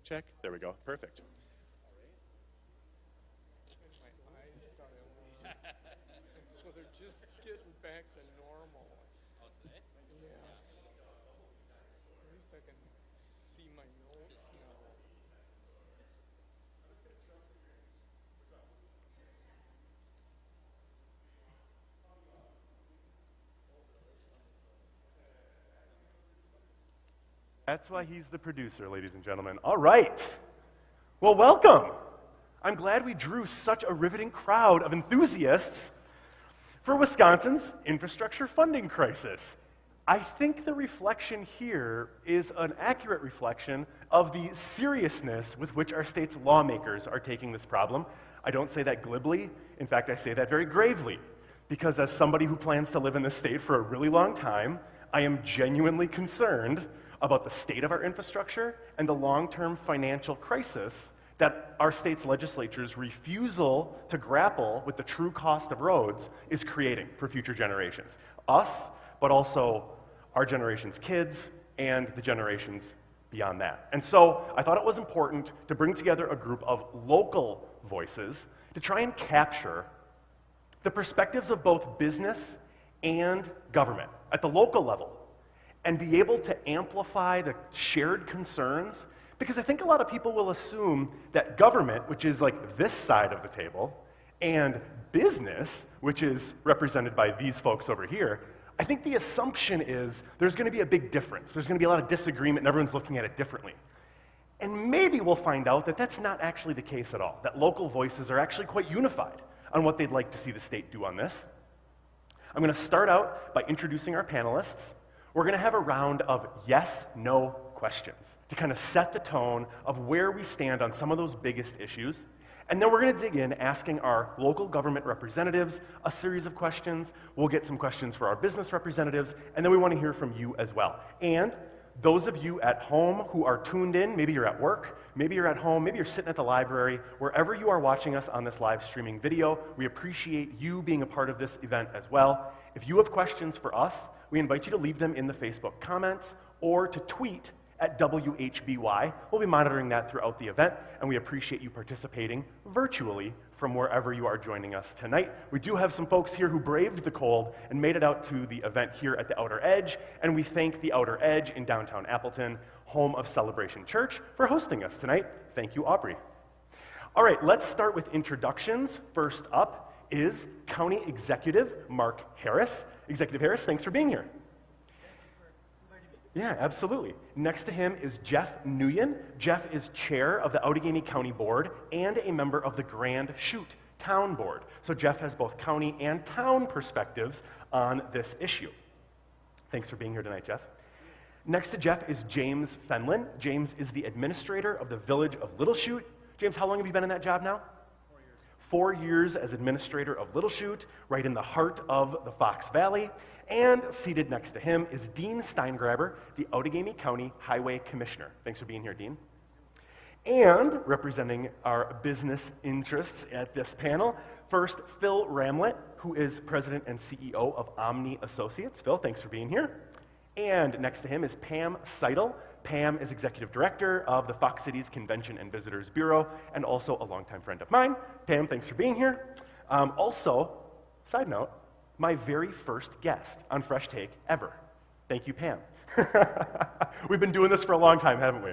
Check. There we go. Perfect. My eyes so they're just getting back to normal. Oh, today? Yes. At least I can see my notes now. That's why he's the producer, ladies and gentlemen. All right. Well, welcome. I'm glad we drew such a riveting crowd of enthusiasts for Wisconsin's infrastructure funding crisis. I think the reflection here is an accurate reflection of the seriousness with which our state's lawmakers are taking this problem. I don't say that glibly. In fact, I say that very gravely, because as somebody who plans to live in this state for a really long time, I am genuinely concerned about the state of our infrastructure and the long-term financial crisis that our state's legislature's refusal to grapple with the true cost of roads is creating for future generations. Us, but also our generation's kids and the generations beyond that. And so I thought it was important to bring together a group of local voices to try and capture the perspectives of both business and government at the local level, and be able to amplify the shared concerns, because I think a lot of people will assume that government, which is like this side of the table, and business, which is represented by these folks over here, I think the assumption is there's going to be a big difference. There's going to be a lot of disagreement, and everyone's looking at it differently. And maybe we'll find out that that's not actually the case at all, that local voices are actually quite unified on what they'd like to see the state do on this. I'm going to start out by introducing our panelists. We're going to have a round of yes/no questions to kind of set the tone of where we stand on some of those biggest issues. And then we're going to dig in asking our local government representatives a series of questions. We'll get some questions for our business representatives, and then we want to hear from you as well. And those of you at home who are tuned in, maybe you're at work, maybe you're at home, maybe you're sitting at the library, wherever you are watching us on this live streaming video, we appreciate you being a part of this event as well. If you have questions for us, we invite you to leave them in the Facebook comments or to tweet at WHBY. We'll be monitoring that throughout the event, and we appreciate you participating virtually from wherever you are joining us tonight. We do have some folks here who braved the cold and made it out to the event here at the Outer Edge, and we thank the Outer Edge in downtown Appleton, home of Celebration Church, for hosting us tonight. Thank you, Aubrey. All right, let's start with introductions. First up is County Executive Mark Harris. Executive Harris, thanks for being here. Yeah, absolutely. Next to him is Jeff Nguyen. Jeff is chair of the Outagamie County Board and a member of the Grand Chute Town Board. So Jeff has both county and town perspectives on this issue. Thanks for being here tonight, Jeff. Next to Jeff is James Fenlon. James is the administrator of the Village of Little Chute. James, how long have you been in that job now? 4 years as administrator of Little Chute, right in the heart of the Fox Valley. And seated next to him is Dean Steingraber, the Outagamie County Highway Commissioner. Thanks for being here, Dean. And representing our business interests at this panel, first, Phil Ramlett, who is president and CEO of Omni Associates. Phil, thanks for being here. And next to him is Pam Seidel. Pam is executive director of the Fox Cities Convention and Visitors Bureau, and also a longtime friend of mine. Pam, thanks for being here. Also, side note, my very first guest on Fresh Take ever. Thank you, Pam. We've been doing this for a long time, haven't we?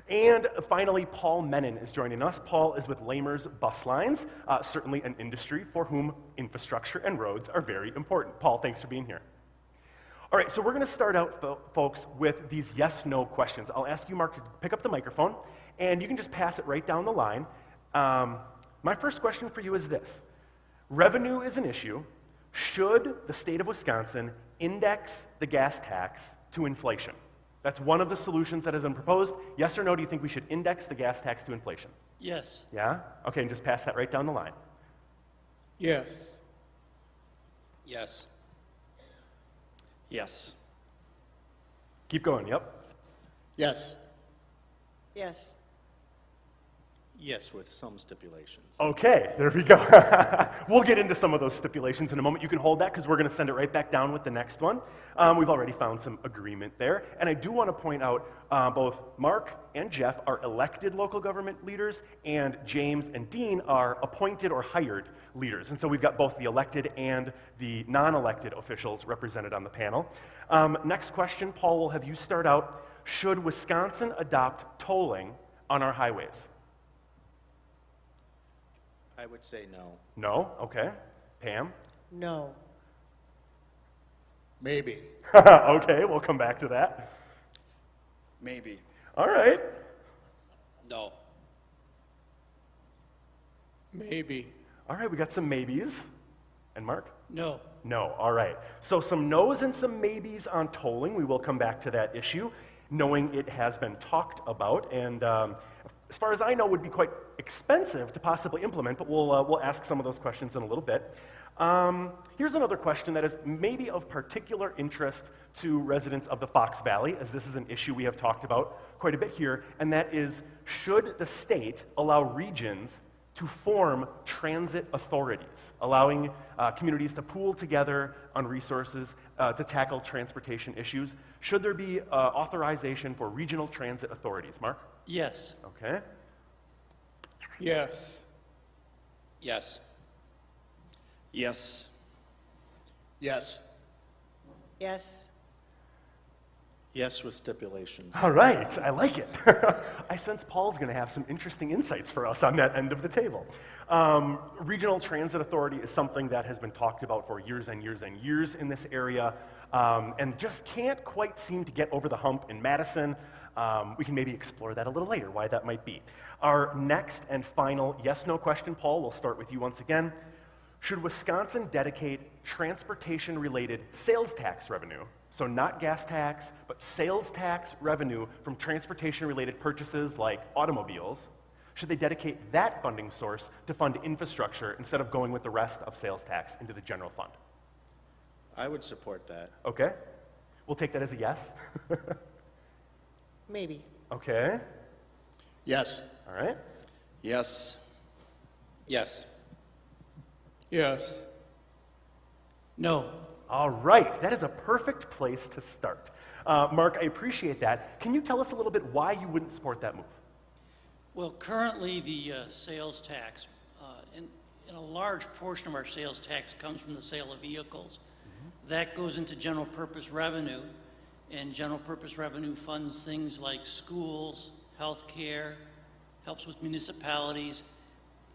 And finally, Paul Menon is joining us. Paul is with Lamers Bus Lines, certainly an industry for whom infrastructure and roads are very important. Paul, thanks for being here. All right, so we're going to start out, folks, with these yes-no questions. I'll ask you, Mark, to pick up the microphone, and you can just pass it right down the line. My first question for you is this. Revenue is an issue. Should the state of Wisconsin index the gas tax to inflation? That's one of the solutions that has been proposed. Yes or no, do you think we should index the gas tax to inflation? Yes. Yeah? Okay, and just pass that right down the line. Yes. Yes. Yes. Keep going, yep. Yes. Yes. Yes, with some stipulations. Okay, there we go. We'll get into some of those stipulations in a moment. You can hold that because we're going to send it right back down with the next one. We've already found some agreement there. And I do want to point out both Mark and Jeff are elected local government leaders, and James and Dean are appointed or hired leaders. And so we've got both the elected and the non-elected officials represented on the panel. Next question, Paul, will have you start out. Should Wisconsin adopt tolling on our highways? I would say no. No? Okay. Pam? No. Maybe. Okay, we'll come back to that. Maybe. All right. No. Maybe. All right, we got some maybes. And Mark? No. No. All right. So some no's and some maybes on tolling. We will come back to that issue, knowing it has been talked about, and as far as I know, would be quite expensive to possibly implement, but we'll ask some of those questions in a little bit. Here's another question that is maybe of particular interest to residents of the Fox Valley, as this is an issue we have talked about quite a bit here, and that is, should the state allow regions to form transit authorities, allowing communities to pool together on resources to tackle transportation issues? Should there be authorization for regional transit authorities? Mark? Yes. Okay. Yes. Yes. Yes. Yes. Yes. Yes, with stipulations. All right, I like it. I sense Paul's going to have some interesting insights for us on that end of the table. Regional Transit Authority is something that has been talked about for years and years and years in this area, and just can't quite seem to get over the hump in Madison. We can maybe explore that a little later, why that might be. Our next and final yes-no question, Paul, we'll start with you once again. Should Wisconsin dedicate transportation-related sales tax revenue, so not gas tax, but sales tax revenue from transportation-related purchases like automobiles, should they dedicate that funding source to fund infrastructure instead of going with the rest of sales tax into the general fund? I would support that. Okay. We'll take that as a yes. Maybe. Okay. Yes. All right. Yes. Yes. Yes. No. All right. That is a perfect place to start. Mark, I appreciate that. Can you tell us a little bit why you wouldn't support that move? Well, currently, the sales tax, and a large portion of our sales tax comes from the sale of vehicles. That goes into general purpose revenue, and general purpose revenue funds things like schools, healthcare, helps with municipalities,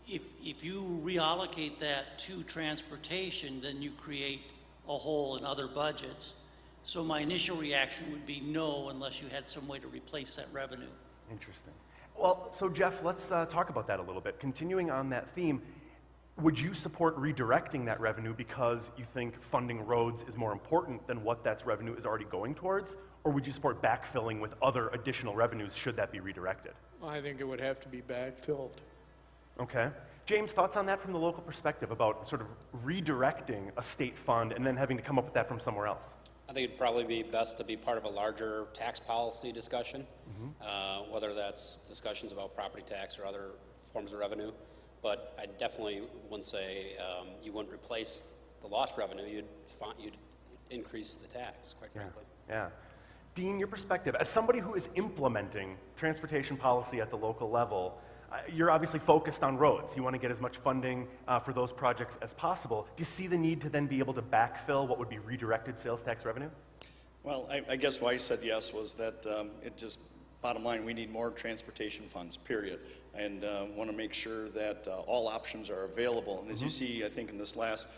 if you reallocate that to transportation, then you create a hole in other budgets. So my initial reaction would be no, unless you had some way to replace that revenue. Interesting. Well, so Jeff, let's talk about that a little bit. Continuing on that theme, would you support redirecting that revenue because you think funding roads is more important than what that revenue is already going towards? Or would you support backfilling with other additional revenues should that be redirected? I think it would have to be backfilled. Okay. James, thoughts on that from the local perspective about sort of redirecting a state fund and then having to come up with that from somewhere else? I think it'd probably be best to be part of a larger tax policy discussion, whether that's discussions about property tax or other forms of revenue. But I definitely wouldn't say you wouldn't replace the lost revenue. You'd increase the tax, quite frankly. Yeah. Dean, your perspective, as somebody who is implementing transportation policy at the local level, you're obviously focused on roads. You want to get as much funding for those projects as possible. Do you see the need to then be able to backfill what would be redirected sales tax revenue? Well, I guess why I said yes was that it just, bottom line, we need more transportation funds, period. And want to make sure that all options are available. And as you see, I think in this last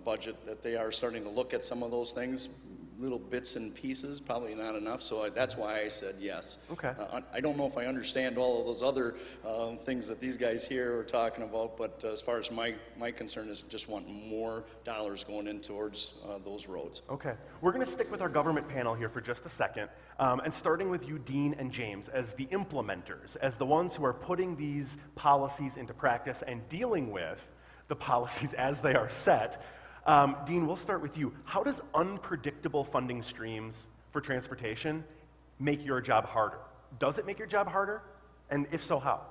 budget, that they are starting to look at some of those things, little bits and pieces, probably not enough. So that's why I said yes. Okay. I don't know if I understand all of those other things that these guys here are talking about, but as far as my concern is just want more dollars going in towards those roads. Okay. We're going to stick with our government panel here for just a second, and starting with you, Dean and James, as the implementers, as the ones who are putting these policies into practice and dealing with the policies as they are set. Dean, we'll start with you. How does unpredictable funding streams for transportation make your job harder? Does it make your job harder? And if so, how?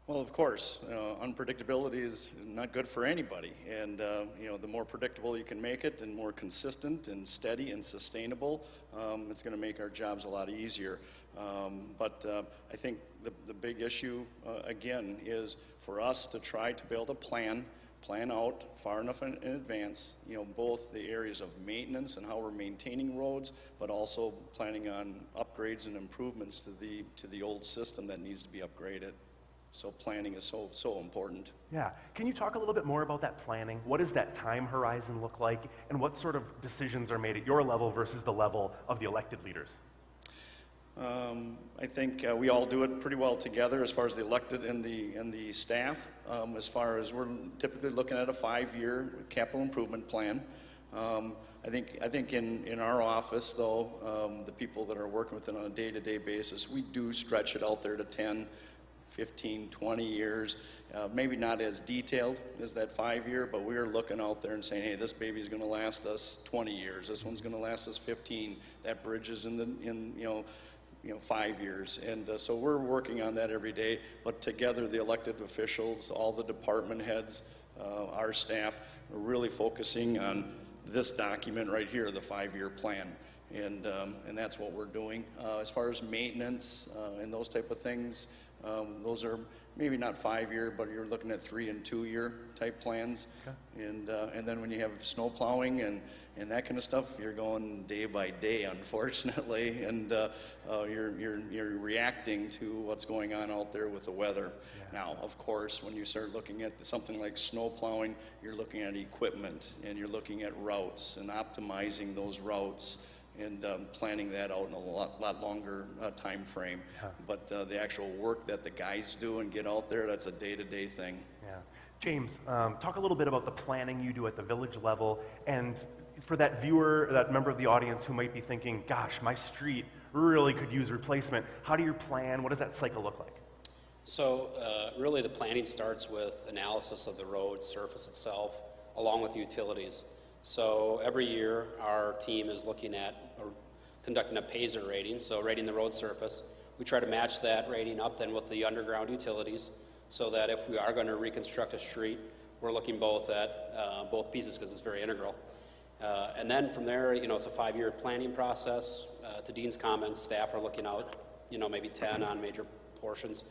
Well, of course, unpredictability is not good for anybody. And, the more predictable you can make it and more consistent and steady and sustainable, it's going to make our jobs a lot easier. But I think the big issue, again, is for us to try to build a plan out far enough in advance, both the areas of maintenance and how we're maintaining roads, but also planning on upgrades and improvements to the old system that needs to be upgraded. So planning is so important. Yeah. Can you talk a little bit more about that planning? What does that time horizon look like? And what sort of decisions are made at your level versus the level of the elected leaders? I think we all do it pretty well together as far as the elected and the staff. As far as we're typically looking at a 5-year capital improvement plan. I think in our office, though, the people that are working with it on a day-to-day basis, we do stretch it out there to 10, 15, 20 years. Maybe not as detailed as that 5-year, but we're looking out there and saying, hey, this baby's going to last us 20 years. This one's going to last us 15. That bridge is in 5 years. And so we're working on that every day. But together, the elected officials, all the department heads, our staff, are really focusing on this document right here, the 5-year plan. And that's what we're doing. As far as maintenance and those type of things, those are maybe not 5-year, but you're looking at 3- and 2-year type plans. Okay. And then when you have snow plowing and that kind of stuff, you're going day by day, unfortunately, and you're reacting to what's going on out there with the weather. Yeah. Now, of course, when you start looking at something like snow plowing, you're looking at equipment and you're looking at routes and optimizing those routes and planning that out in a lot longer time frame. Yeah. But the actual work that the guys do and get out there, that's a day-to-day thing. Yeah. James, talk a little bit about the planning you do at the village level, and for that viewer, that member of the audience who might be thinking, gosh, my street really could use replacement. How do you plan? What does that cycle look like? So really the planning starts with analysis of the road surface itself, along with utilities. So every year our team is looking at or conducting a PASER rating, so rating the road surface. We try to match that rating up then with the underground utilities, so that if we are going to reconstruct a street, we're looking both at both pieces because it's very integral. And then from there, it's a 5-year planning process. To Dean's comments, staff are looking out, maybe 10 on major portions.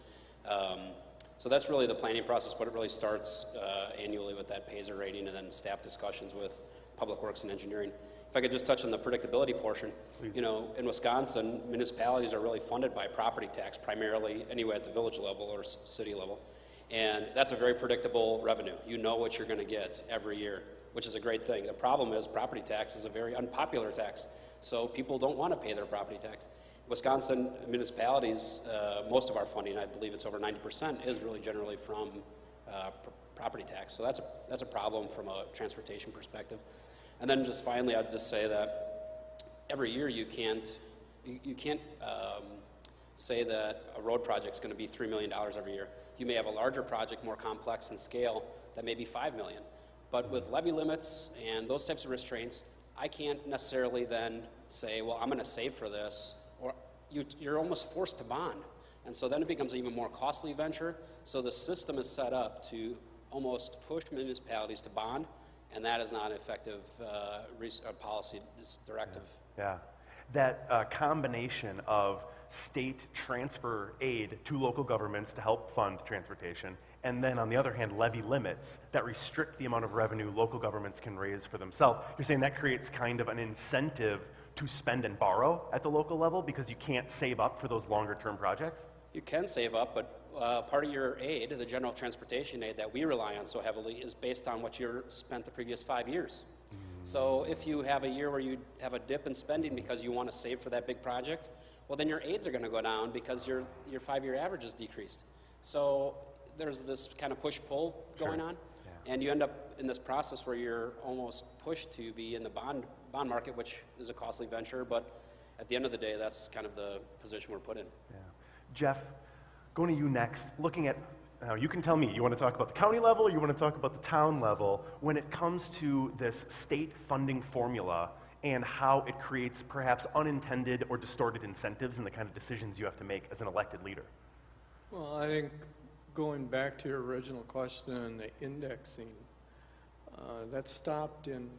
So that's really the planning process, but it really starts annually with that PASER rating and then staff discussions with Public Works and Engineering. If I could just touch on the predictability portion. You know, in Wisconsin, municipalities are really funded by property tax primarily, anyway at the village level or city level. And that's a very predictable revenue. You know what you're going to get every year, which is a great thing. The problem is property tax is a very unpopular tax, so people don't want to pay their property tax. Wisconsin municipalities, most of our funding, I believe it's over 90%, is really generally from property tax. So that's a problem from a transportation perspective. And then just finally, I'd just say that every year you can't say that a road project's going to be $3 million every year. You may have a larger project, more complex in scale, that may be $5 million. But with levy limits and those types of restraints, I can't necessarily then say, well, I'm going to save for this, or you're almost forced to bond. And so then it becomes an even more costly venture. So the system is set up to almost push municipalities to bond, and that is not an effective policy directive. Yeah. That combination of state transfer aid to local governments to help fund transportation, and then on the other hand, levy limits that restrict the amount of revenue local governments can raise for themselves. You're saying that creates kind of an incentive to spend and borrow at the local level because you can't save up for those longer term projects? You can save up, but part of your aid, the general transportation aid that we rely on so heavily, is based on what you spent the previous 5 years. So if you have a year where you have a dip in spending because you want to save for that big project, well, then your aids are going to go down because your 5-year average is decreased. So there's this kind of push-pull going on, and you end up in this process where you're almost pushed to be in the bond market, which is a costly venture, but at the end of the day, that's kind of the position we're put in. Yeah. Jeff, going to you next, looking at, now you can tell me, you want to talk about the county level or you want to talk about the town level when it comes to this state funding formula and how it creates perhaps unintended or distorted incentives in the kind of decisions you have to make as an elected leader? Well, I think going back to your original question on the indexing, that stopped in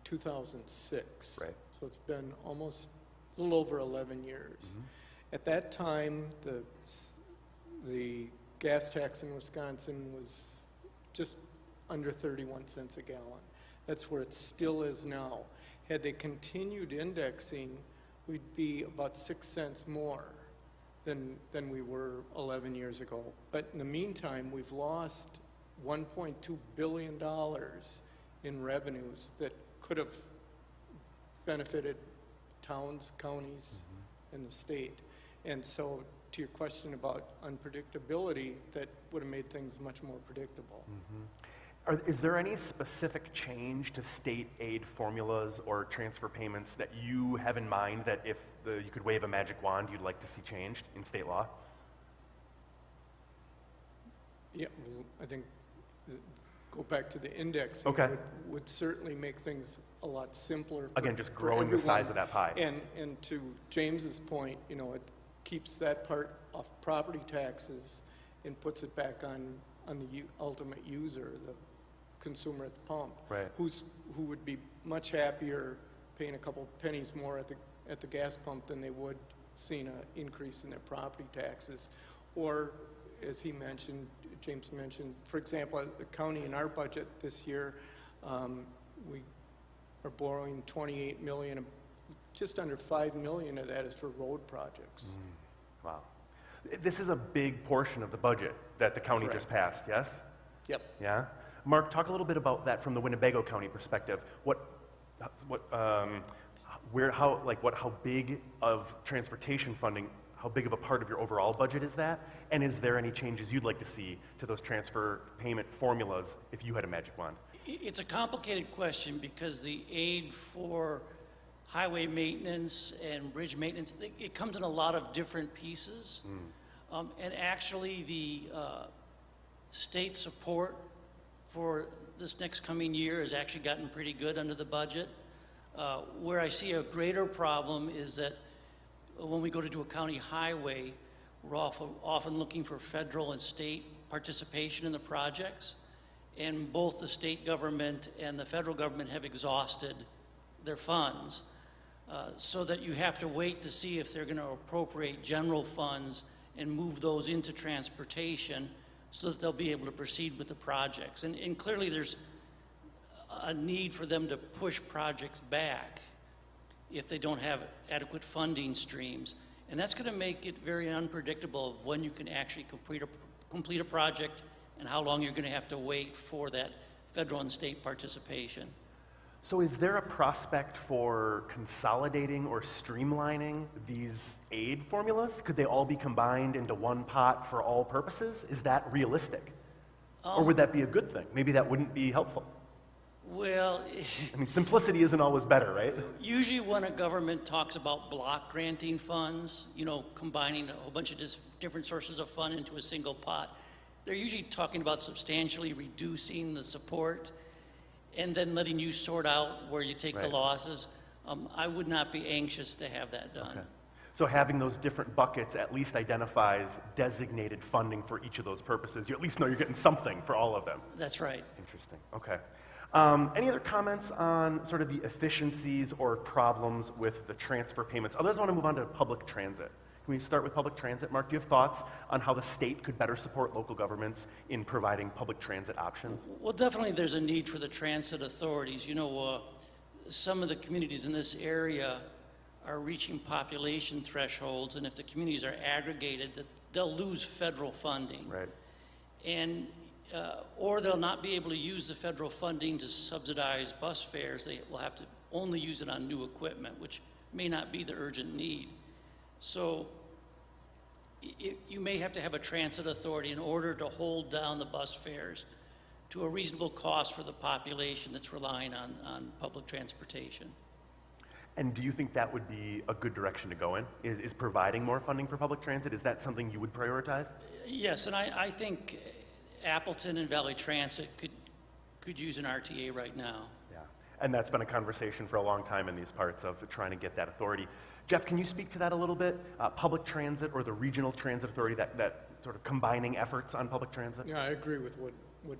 2006. Right. So it's been almost a little over 11 years. At that time, the gas tax in Wisconsin was just under 31 cents a gallon. That's where it still is now. Had they continued indexing, we'd be about 6 cents more than we were 11 years ago. But in the meantime, we've lost $1.2 billion in revenues that could have benefited towns, counties, and the state. And so to your question about unpredictability, that would have made things much more predictable. Is there any specific change to state aid formulas or transfer payments that you have in mind that if you could wave a magic wand, you'd like to see changed in state law? Yeah, well, I think, go back to the indexing. Okay. Would certainly make things a lot simpler. Again, just for growing the size of everyone. that pie. And to James's point, you know, it keeps that part off property taxes and puts it back on the ultimate user, the consumer at the pump. Right. Who would be much happier paying a couple pennies more at the gas pump than they would seeing an increase in their property taxes. Or, as he mentioned, James mentioned, for example, at the county in our budget this year, we are borrowing $28 million. Just under $5 million of that is for road projects. Wow. This is a big portion of the budget that the county Correct. just passed, yes? Yep. Yeah? Mark, talk a little bit about that from the Winnebago County perspective. How big of transportation funding, how big of a part of your overall budget is that? And is there any changes you'd like to see to those transfer payment formulas if you had a magic wand? It's a complicated question because the aid for highway maintenance and bridge maintenance, it comes in a lot of different pieces. And actually, the state support for this next coming year has actually gotten pretty good under the budget. Where I see a greater problem is that when we go to do a county highway, we're often looking for federal and state participation in the projects. And both the state government and the federal government have exhausted their funds. So that you have to wait to see if they're going to appropriate general funds and move those into transportation so that they'll be able to proceed with the projects. And clearly there's a need for them to push projects back. if they don't have adequate funding streams. And that's going to make it very unpredictable of when you can actually complete a project and how long you're going to have to wait for that federal and state participation. So is there a prospect for consolidating or streamlining these aid formulas? Could they all be combined into one pot for all purposes? Is that realistic? Or would that be a good thing? Maybe that wouldn't be helpful. Well, I mean, simplicity isn't always better, right? usually when a government talks about block granting funds, you know, combining a whole bunch of different sources of fund into a single pot, they're usually talking about substantially reducing the support and then letting you sort out where you take the Right. losses. I would not be anxious to have that done. Okay. So having those different buckets at least identifies designated funding for each of those purposes. You at least know you're getting something for all of them. That's right. Interesting. Okay. Any other comments on sort of the efficiencies or problems with the transfer payments? Otherwise, I want to move on to public transit. Can we start with public transit? Mark, do you have thoughts on how the state could better support local governments in providing public transit options? Well, definitely there's a need for the transit authorities. You know, some of the communities in this area are reaching population thresholds, and if the communities are aggregated, that they'll lose federal funding. Right. And, or they'll not be able to use the federal funding to subsidize bus fares. They will have to only use it on new equipment, which may not be the urgent need. So you may have to have a transit authority in order to hold down the bus fares to a reasonable cost for the population that's relying on public transportation. And do you think that would be a good direction to go in? Is providing more funding for public transit? Is that something you would prioritize? Yes, and I think Appleton and Valley Transit could use an RTA right now. Yeah. And that's been a conversation for a long time in these parts of trying to get that authority. Jeff, can you speak to that a little bit? Public transit or the regional transit authority, that sort of combining efforts on public transit? Yeah, I agree with what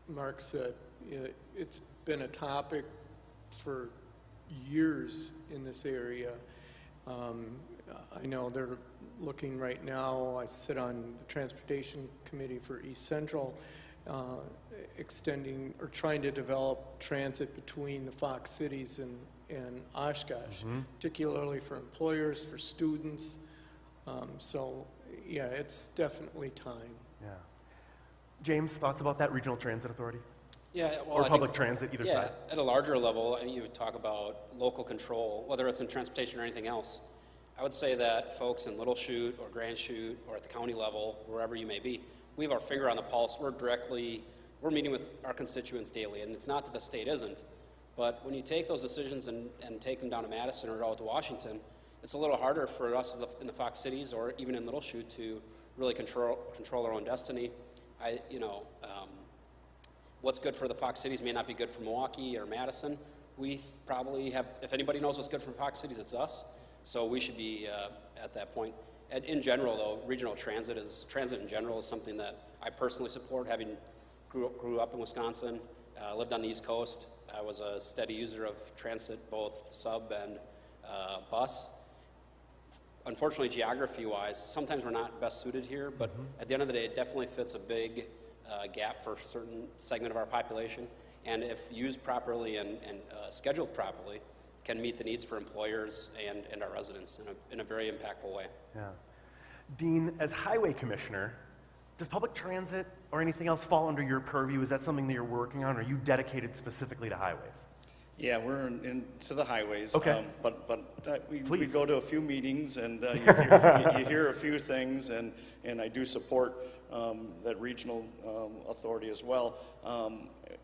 Mark said. It's been a topic for years in this area. I know they're looking right now, I sit on the Transportation Committee for East Central, extending or trying to develop transit between the Fox cities and Oshkosh, particularly for employers, for students. So, yeah, it's definitely time. Yeah. James, thoughts about that regional transit authority? Yeah, well, Or I public think, transit, either yeah, side? at a larger level, I mean, you would talk about local control, whether it's in transportation or anything else. I would say that folks in Little Chute or Grand Chute or at the county level, wherever you may be, we have our finger on the pulse. We're meeting with our constituents daily, and it's not that the state isn't, but when you take those decisions and take them down to Madison or out to Washington, it's a little harder for us in the Fox cities or even in Little Chute to really control our own destiny. What's good for the Fox cities may not be good for Milwaukee or Madison. We probably have, if anybody knows what's good for Fox cities, it's us. So we should be at that point. And in general, though, regional transit in general is something that I personally support. Having grew up in Wisconsin, lived on the East Coast, I was a steady user of transit, both sub and bus. Unfortunately, geography-wise, sometimes we're not best suited here, but at the end of the day, it definitely fits a big gap for a certain segment of our population. And if used properly and scheduled properly, can meet the needs for employers and our residents in a very impactful way. Yeah. Dean, as highway commissioner, does public transit or anything else fall under your purview? Is that something that you're working on, or are you dedicated specifically to highways? Yeah, we're into the highways. Okay. We Please. go to a few meetings and you hear a few things, and I do support that regional authority as well.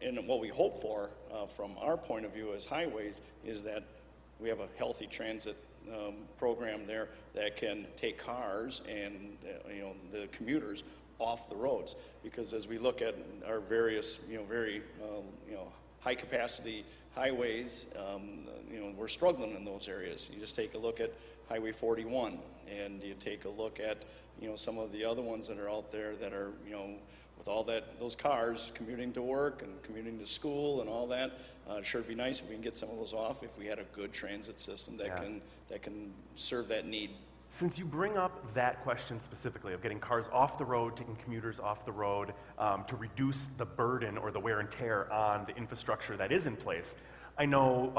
And what we hope for from our point of view as highways is that we have a healthy transit program there that can take cars and the commuters off the roads. Because as we look at our various very high capacity highways, we're struggling in those areas. You just take a look at Highway 41, and you take a look at some of the other ones that are out there that are with all those cars commuting to work and commuting to school and all that. It'd sure be nice if we can get some of those off, if we had a good transit system that can serve that need. Since you bring up that question specifically of getting cars off the road, taking commuters off the road to reduce the burden or the wear and tear on the infrastructure that is in place, I know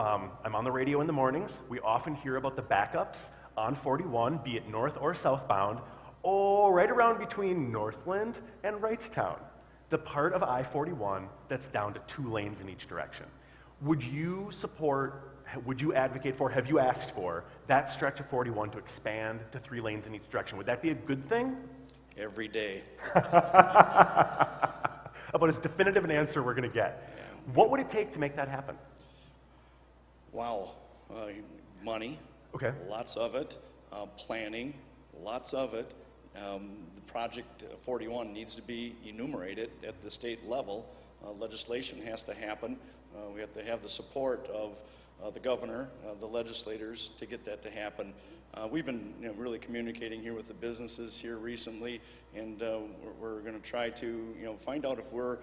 I'm on the radio in the mornings. We often hear about the backups on 41, be it north or southbound, right around between Northland and Wrightstown, the part of I-41 that's down to 2 lanes in each direction. Would you advocate for, have you asked for, that stretch of 41 to expand to 3 lanes in each direction? Would that be a good thing? Every day. About as definitive an answer we're going to get. What would it take to make that happen? Wow. Money. Okay. Lots of it. Planning. Lots of it. The project 41 needs to be enumerated at the state level. Legislation has to happen. We have to have the support of the governor, the legislators to get that to happen. We've been really communicating here with the businesses here recently, and we're going to try to find out if we're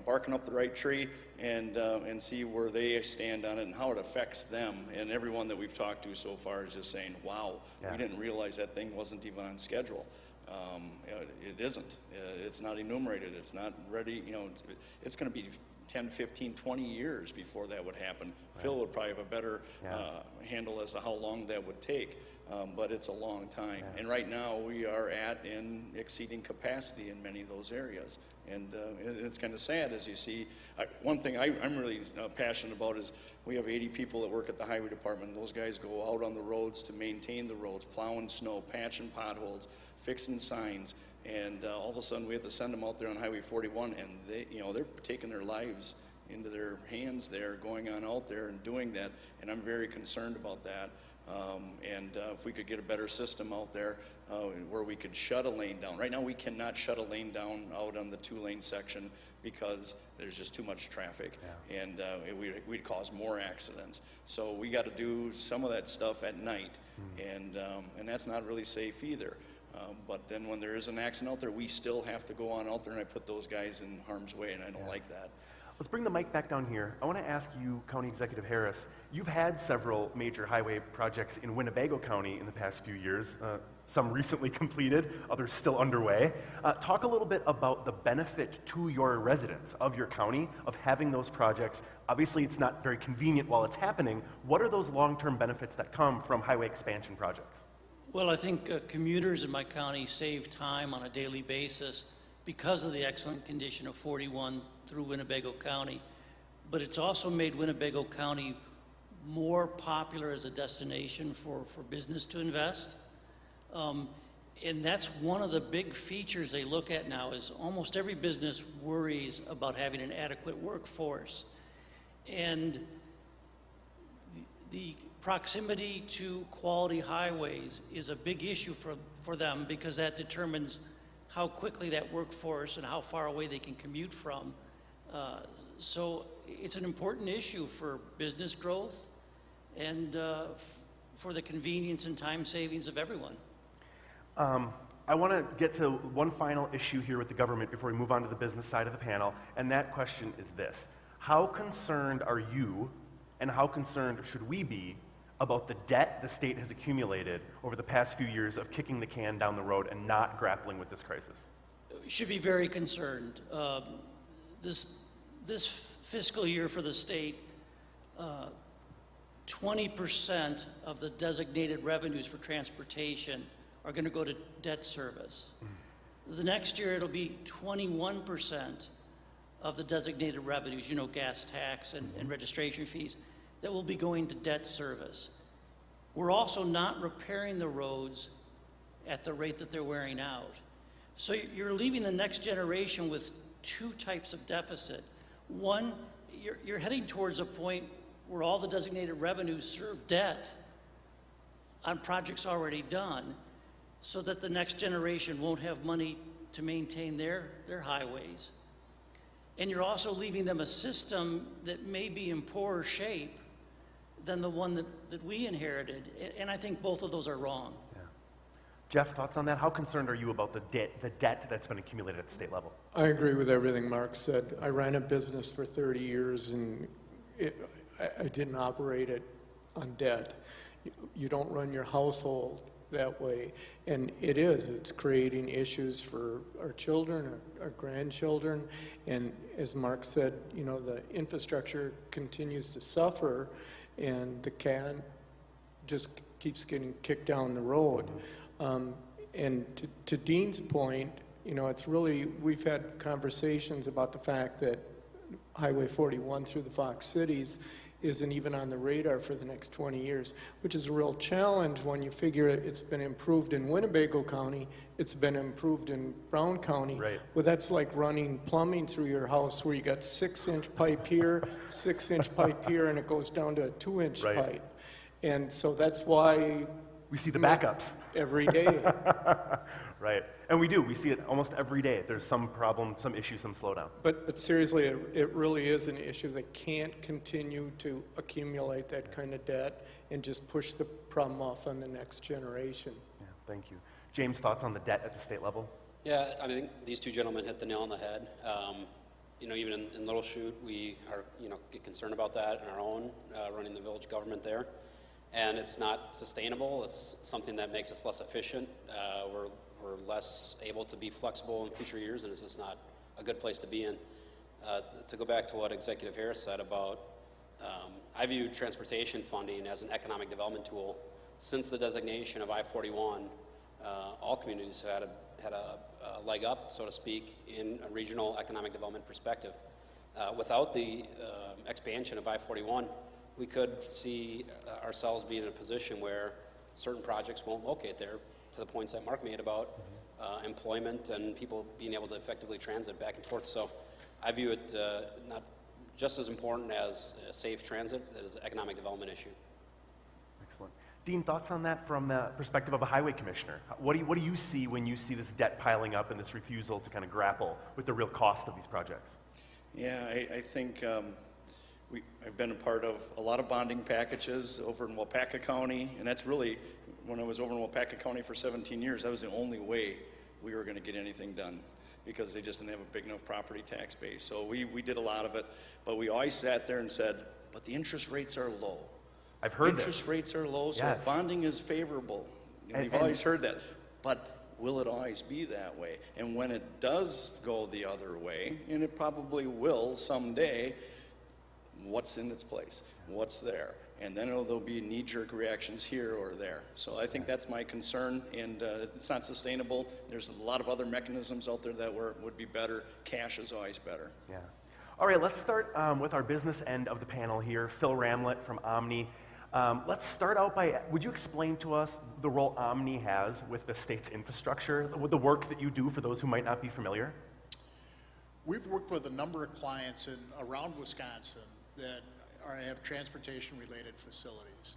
barking up the right tree and see where they stand on it and how it affects them. And everyone that we've talked to so far is just saying, wow, Yeah. we didn't realize that thing wasn't even on schedule. It isn't. It's not enumerated. It's not ready. It's going to be 10, 15, 20 years before that would happen. Right. Phil would probably have a better handle as to how long that would take, but it's a long time. Yeah. And right now we are at and exceeding capacity in many of those areas. And it's kind of sad as you see. One thing I'm really passionate about is we have 80 people that work at the highway department. Those guys go out on the roads to maintain the roads, plowing snow, patching potholes, fixing signs, and all of a sudden we have to send them out there on Highway 41, and they're taking their lives into their hands there, going on out there and doing that, and I'm very concerned about that. If we could get a better system out there where we could shut a lane down. Right now we cannot shut a lane down out on the 2-lane section because there's just too much traffic, and we'd cause more accidents. So we got to do some of that stuff at night, and that's not really safe either. But then when there is an accident out there, we still have to go on out there, and I put those guys in harm's way, and I don't like that. Let's bring the mic back down here. I want to ask you, County Executive Harris, you've had several major highway projects in Winnebago County in the past few years, some recently completed, others still underway. Talk a little bit about the benefit to your residents of your county of having those projects. Obviously, it's not very convenient while it's happening. What are those long-term benefits that come from highway expansion projects? Well, I think commuters in my county save time on a daily basis because of the excellent condition of 41 through Winnebago County. But it's also made Winnebago County more popular as a destination for business to invest. And that's one of the big features they look at now is almost every business worries about having an adequate workforce. And the proximity to quality highways is a big issue for them because that determines how quickly that workforce and how far away they can commute from. So it's an important issue for business growth and for the convenience and time savings of everyone. I want to get to one final issue here with the government before we move on to the business side of the panel, and that question is this. How concerned are you and how concerned should we be about the debt the state has accumulated over the past few years of kicking the can down the road and not grappling with this crisis? We should be very concerned. This fiscal year for the state, 20% of the designated revenues for transportation are going to go to debt service. The next year it'll be 21% of the designated revenues, gas tax and registration fees, that will be going to debt service. We're also not repairing the roads at the rate that they're wearing out. So you're leaving the next generation with 2 types of deficit. One, you're heading towards a point where all the designated revenues serve debt on projects already done so that the next generation won't have money to maintain their highways. And you're also leaving them a system that may be in poorer shape than the one that we inherited. And I think both of those are wrong. Yeah. Jeff, thoughts on that? How concerned are you about the debt that's been accumulated at the state level? I agree with everything Mark said. I ran a business for 30 years, and I didn't operate it on debt. You don't run your household that way. And it is, it's creating issues for our children, our grandchildren. And as Mark said, you know, the infrastructure continues to suffer and the can just keeps getting kicked down the road. And to Dean's point, you know, it's really, we've had conversations about the fact that Highway 41 through the Fox Cities isn't even on the radar for the next 20 years, which is a real challenge when you figure it's been improved in Winnebago County, it's been improved in Brown County. Right. Well, that's like running plumbing through your house where you got 6-inch pipe here, 6-inch pipe here, and it goes down to a 2-inch Right. pipe. And so that's why We see the backups. every day, Right. And we do. We see it almost every day. There's some problem, some issue, some slowdown. but seriously, it really is an issue that can't continue to accumulate that kind of debt and just push the problem off on the next generation. Yeah, thank you. James, thoughts on the debt at the state level? Yeah, I think these two gentlemen hit the nail on the head. You know, even in Little Chute, we are, you know, get concerned about that in our own, running the village government there. And it's not sustainable. It's something that makes us less efficient. We're less able to be flexible in future years, and it's just not a good place to be in. To go back to what Executive Harris said about, I view transportation funding as an economic development tool. Since the designation of I-41, all communities have had a leg up, so to speak, in a regional economic development perspective. Without the expansion of I-41, we could see ourselves being in a position where certain projects won't locate there, to the points that Mark made about employment and people being able to effectively transit back and forth. So I view it not just as important as a safe transit as an economic development issue. Excellent. Dean, thoughts on that from the perspective of a highway commissioner? What do you see when you see this debt piling up and this refusal to kind of grapple with the real cost of these projects? Yeah, I think I've been a part of a lot of bonding packages over in Wapaka County, and that's really, when I was over in Wapaka County for 17 years, that was the only way we were going to get anything done, because they just didn't have a big enough property tax base. So we did a lot of it, but we always sat there and said, but the interest rates are low. I've heard Interest this. rates are low, so Yes. bonding is favorable. And- We've always heard that. But will it always be that way? And when it does go the other way, and it probably will someday, what's in its place? What's there? And then there'll be knee-jerk reactions here or there. So I think that's my concern, and it's not sustainable. There's a lot of other mechanisms out there that would be better. Cash is always better. Yeah. All right, let's start with our business end of the panel here. Phil Ramlett from Omni. Let's start out by, would you explain to us the role Omni has with the state's infrastructure, with the work that you do for those who might not be familiar? We've worked with a number of clients around Wisconsin that have transportation-related facilities.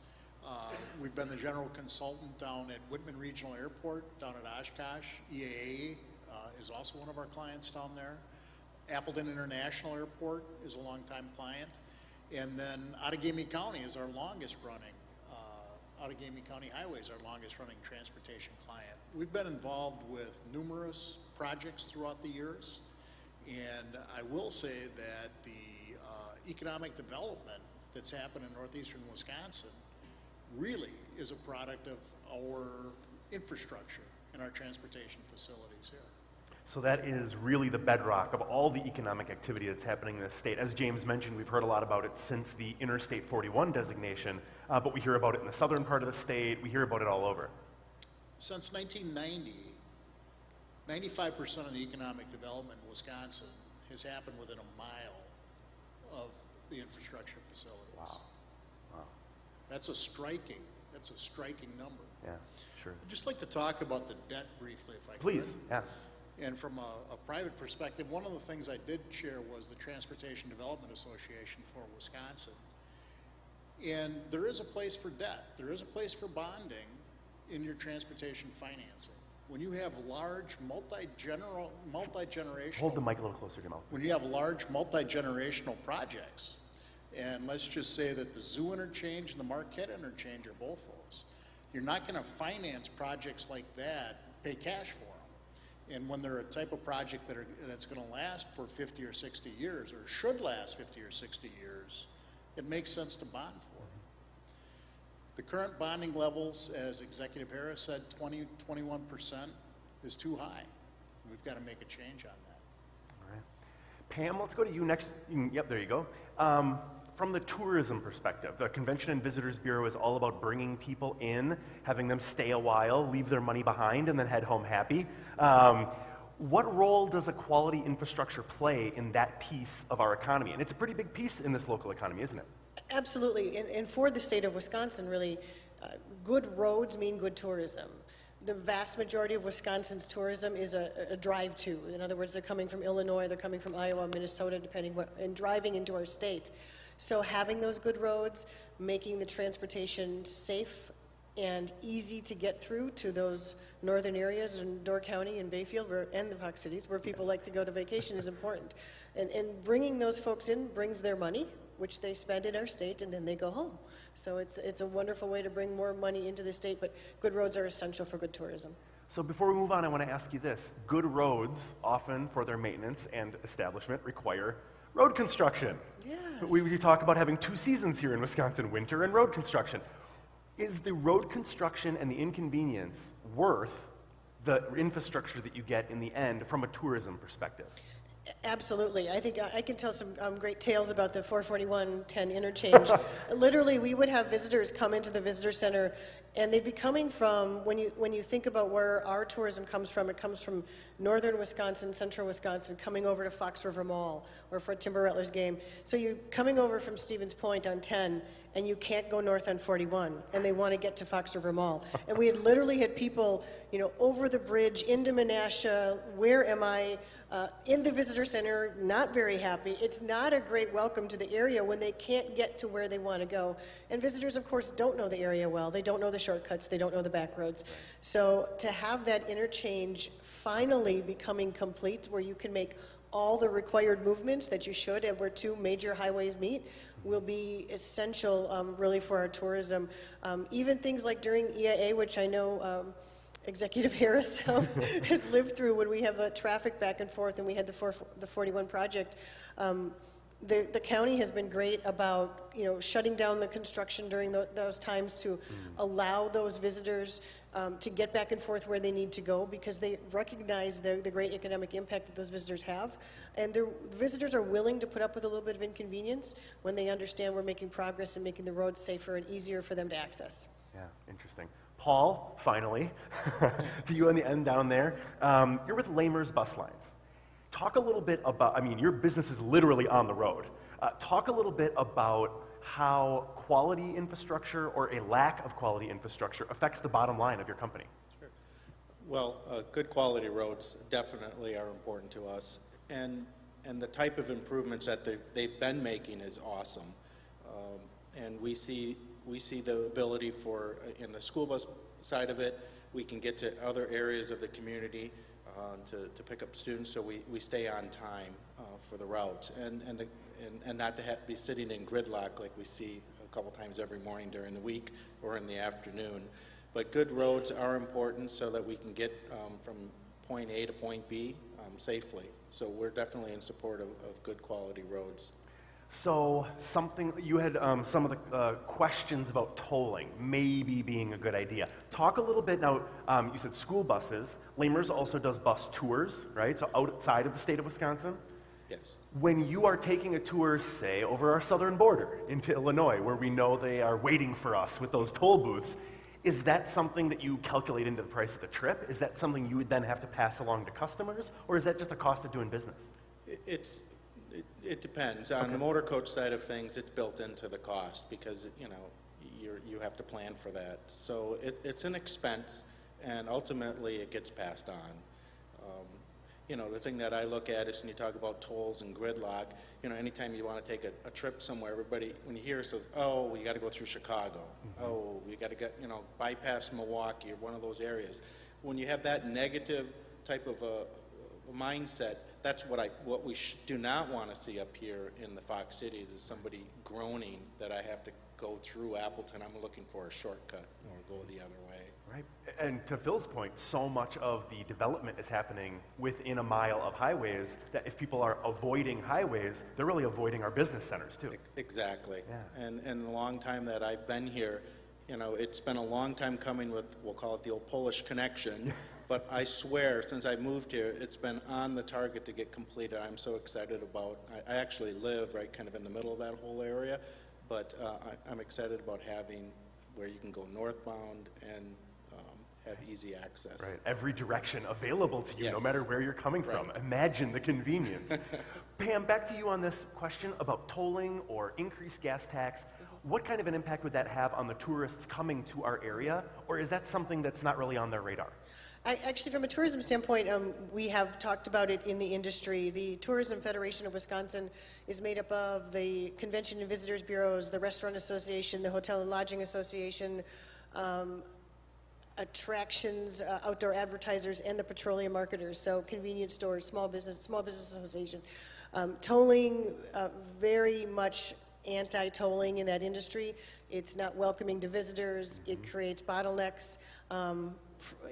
We've been the general consultant down at Whitman Regional Airport, down at Oshkosh. EAA is also one of our clients down there. Appleton International Airport is a longtime client. And then Outagamie County is our longest running, Outagamie County Highway is our longest running transportation client. We've been involved with numerous projects throughout the years. And I will say that the economic development that's happened in northeastern Wisconsin really is a product of our infrastructure and our transportation facilities here. So that is really the bedrock of all the economic activity that's happening in the state. As James mentioned, we've heard a lot about it since the Interstate 41 designation, but we hear about it in the southern part of the state. We hear about it all over. Since 1990, 95% of the economic development in Wisconsin has happened within a mile of the infrastructure facilities. Wow. That's a striking number. Yeah, sure. I'd just like to talk about the debt briefly, if I could. Please, yeah. And from a private perspective, one of the things I did share was the Transportation Development Association for Wisconsin. And there is a place for debt. There is a place for bonding in your transportation financing. When you have large multi-generational, Hold the mic a little closer to your mouth. when you have large multi-generational projects, and let's just say that the Zoo Interchange and the Marquette Interchange are both those, you're not going to finance projects like that, pay cash for them. And when they're a type of project that's going to last for 50 or 60 years, or should last 50 or 60 years, it makes sense to bond for. The current bonding levels, as Executive Harris said, 21% is too high. We've got to make a change on that. All right. Pam, let's go to you next. Yep, there you go. From the tourism perspective, the Convention and Visitors Bureau is all about bringing people in, having them stay a while, leave their money behind, and then head home happy. What role does a quality infrastructure play in that piece of our economy? And it's a pretty big piece in this local economy, isn't it? Absolutely, and for the state of Wisconsin, really, good roads mean good tourism. The vast majority of Wisconsin's tourism is a drive-to. In other words, they're coming from Illinois, they're coming from Iowa, Minnesota, depending what, and driving into our state. So having those good roads, making the transportation safe and easy to get through to those northern areas in Door County and Bayfield and the Fox Cities where people like to go to vacation is important. And bringing those folks in brings their money, which they spend in our state, and then they go home. So it's a wonderful way to bring more money into the state, but good roads are essential for good tourism. So before we move on, I want to ask you this. Good roads, often for their maintenance and establishment, require road construction. Yes. We talk about having 2 seasons here in Wisconsin, winter and road construction. Is the road construction and the inconvenience worth the infrastructure that you get in the end from a tourism perspective? Absolutely. I think I can tell some great tales about the 441-10 interchange. Literally, we would have visitors come into the visitor center, and they'd be coming from, when you think about where our tourism comes from, it comes from northern Wisconsin, central Wisconsin, coming over to Fox River Mall or for a Timber Rattlers game. So you're coming over from Stevens Point on 10, and you can't go north on 41, and they want to get to Fox River Mall. And we had literally had people, over the bridge into Menasha, where am I, in the visitor center, not very happy. It's not a great welcome to the area when they can't get to where they want to go. And visitors, of course, don't know the area well. They don't know the shortcuts. They don't know the back roads. So to have that interchange finally becoming complete, where you can make all the required movements that you should and where 2 major highways meet, will be essential really for our tourism. Even things like during EIA, which I know Executive Harris has lived through when we have traffic back and forth and we had the 41 project. The county has been great about shutting down the construction during those times to allow those visitors to get back and forth where they need to go, because they recognize the great economic impact that those visitors have. And the visitors are willing to put up with a little bit of inconvenience when they understand we're making progress and making the roads safer and easier for them to access. Yeah, interesting. Paul, finally, to you on the end down there. You're with Lamers Bus Lines. Talk a little bit about, your business is literally on the road. Talk a little bit about how quality infrastructure or a lack of quality infrastructure affects the bottom line of your company. Well, good quality roads definitely are important to us, and the type of improvements that they've been making is awesome. And we see the ability for, in the school bus side of it, we can get to other areas of the community to pick up students, so we stay on time for the routes, and not to be sitting in gridlock like we see a couple times every morning during the week or in the afternoon. But good roads are important so that we can get from point A to point B safely. So we're definitely in support of good quality roads. So you had some of the questions about tolling maybe being a good idea. Talk a little bit now, you said school buses. Lamers also does bus tours, right? So outside of the state of Wisconsin. Yes. When you are taking a tour, say, over our southern border into Illinois, where we know they are waiting for us with those toll booths, is that something that you calculate into the price of the trip? Is that something you would then have to pass along to customers? Or is that just a cost of doing business? It depends. On the motor coach side of things, it's built into the cost because, you have to plan for that. So it's an expense, and ultimately it gets passed on. The thing that I look at is when you talk about tolls and gridlock, anytime you want to take a trip somewhere, everybody, when you hear it, says, oh, well, you got to go through Chicago. Mm-hmm. Oh, you got to get, bypass Milwaukee or one of those areas. When you have that negative type of a mindset, that's what we do not want to see up here in the Fox Cities, is somebody groaning that I have to go through Appleton. I'm looking for a shortcut or go the other way. Right. And to Phil's point, so much of the development is happening within a mile of highways that if people are avoiding highways, they're really avoiding our business centers too. Exactly. Yeah. And the long time that I've been here, You know, it's been a long time coming with, we'll call it the old Polish connection, but I swear, since I moved here, it's been on the target to get completed. I'm so excited about, I actually live right kind of in the middle of that whole area, but I'm excited about having where you can go northbound and have easy access. Right, every direction available to you, no Yes. matter where you're coming from. Right. Imagine the convenience. Pam, back to you on this question about tolling or increased gas tax. What kind of an impact would that have on the tourists coming to our area? Or is that something that's not really on their radar? Actually, from a tourism standpoint, we have talked about it in the industry. The Tourism Federation of Wisconsin is made up of the Convention and Visitors Bureaus, the Restaurant Association, the Hotel and Lodging Association, attractions, outdoor advertisers, and the petroleum marketers, so convenience stores, small business association. Tolling, very much anti-tolling in that industry. It's not welcoming to visitors. It creates bottlenecks.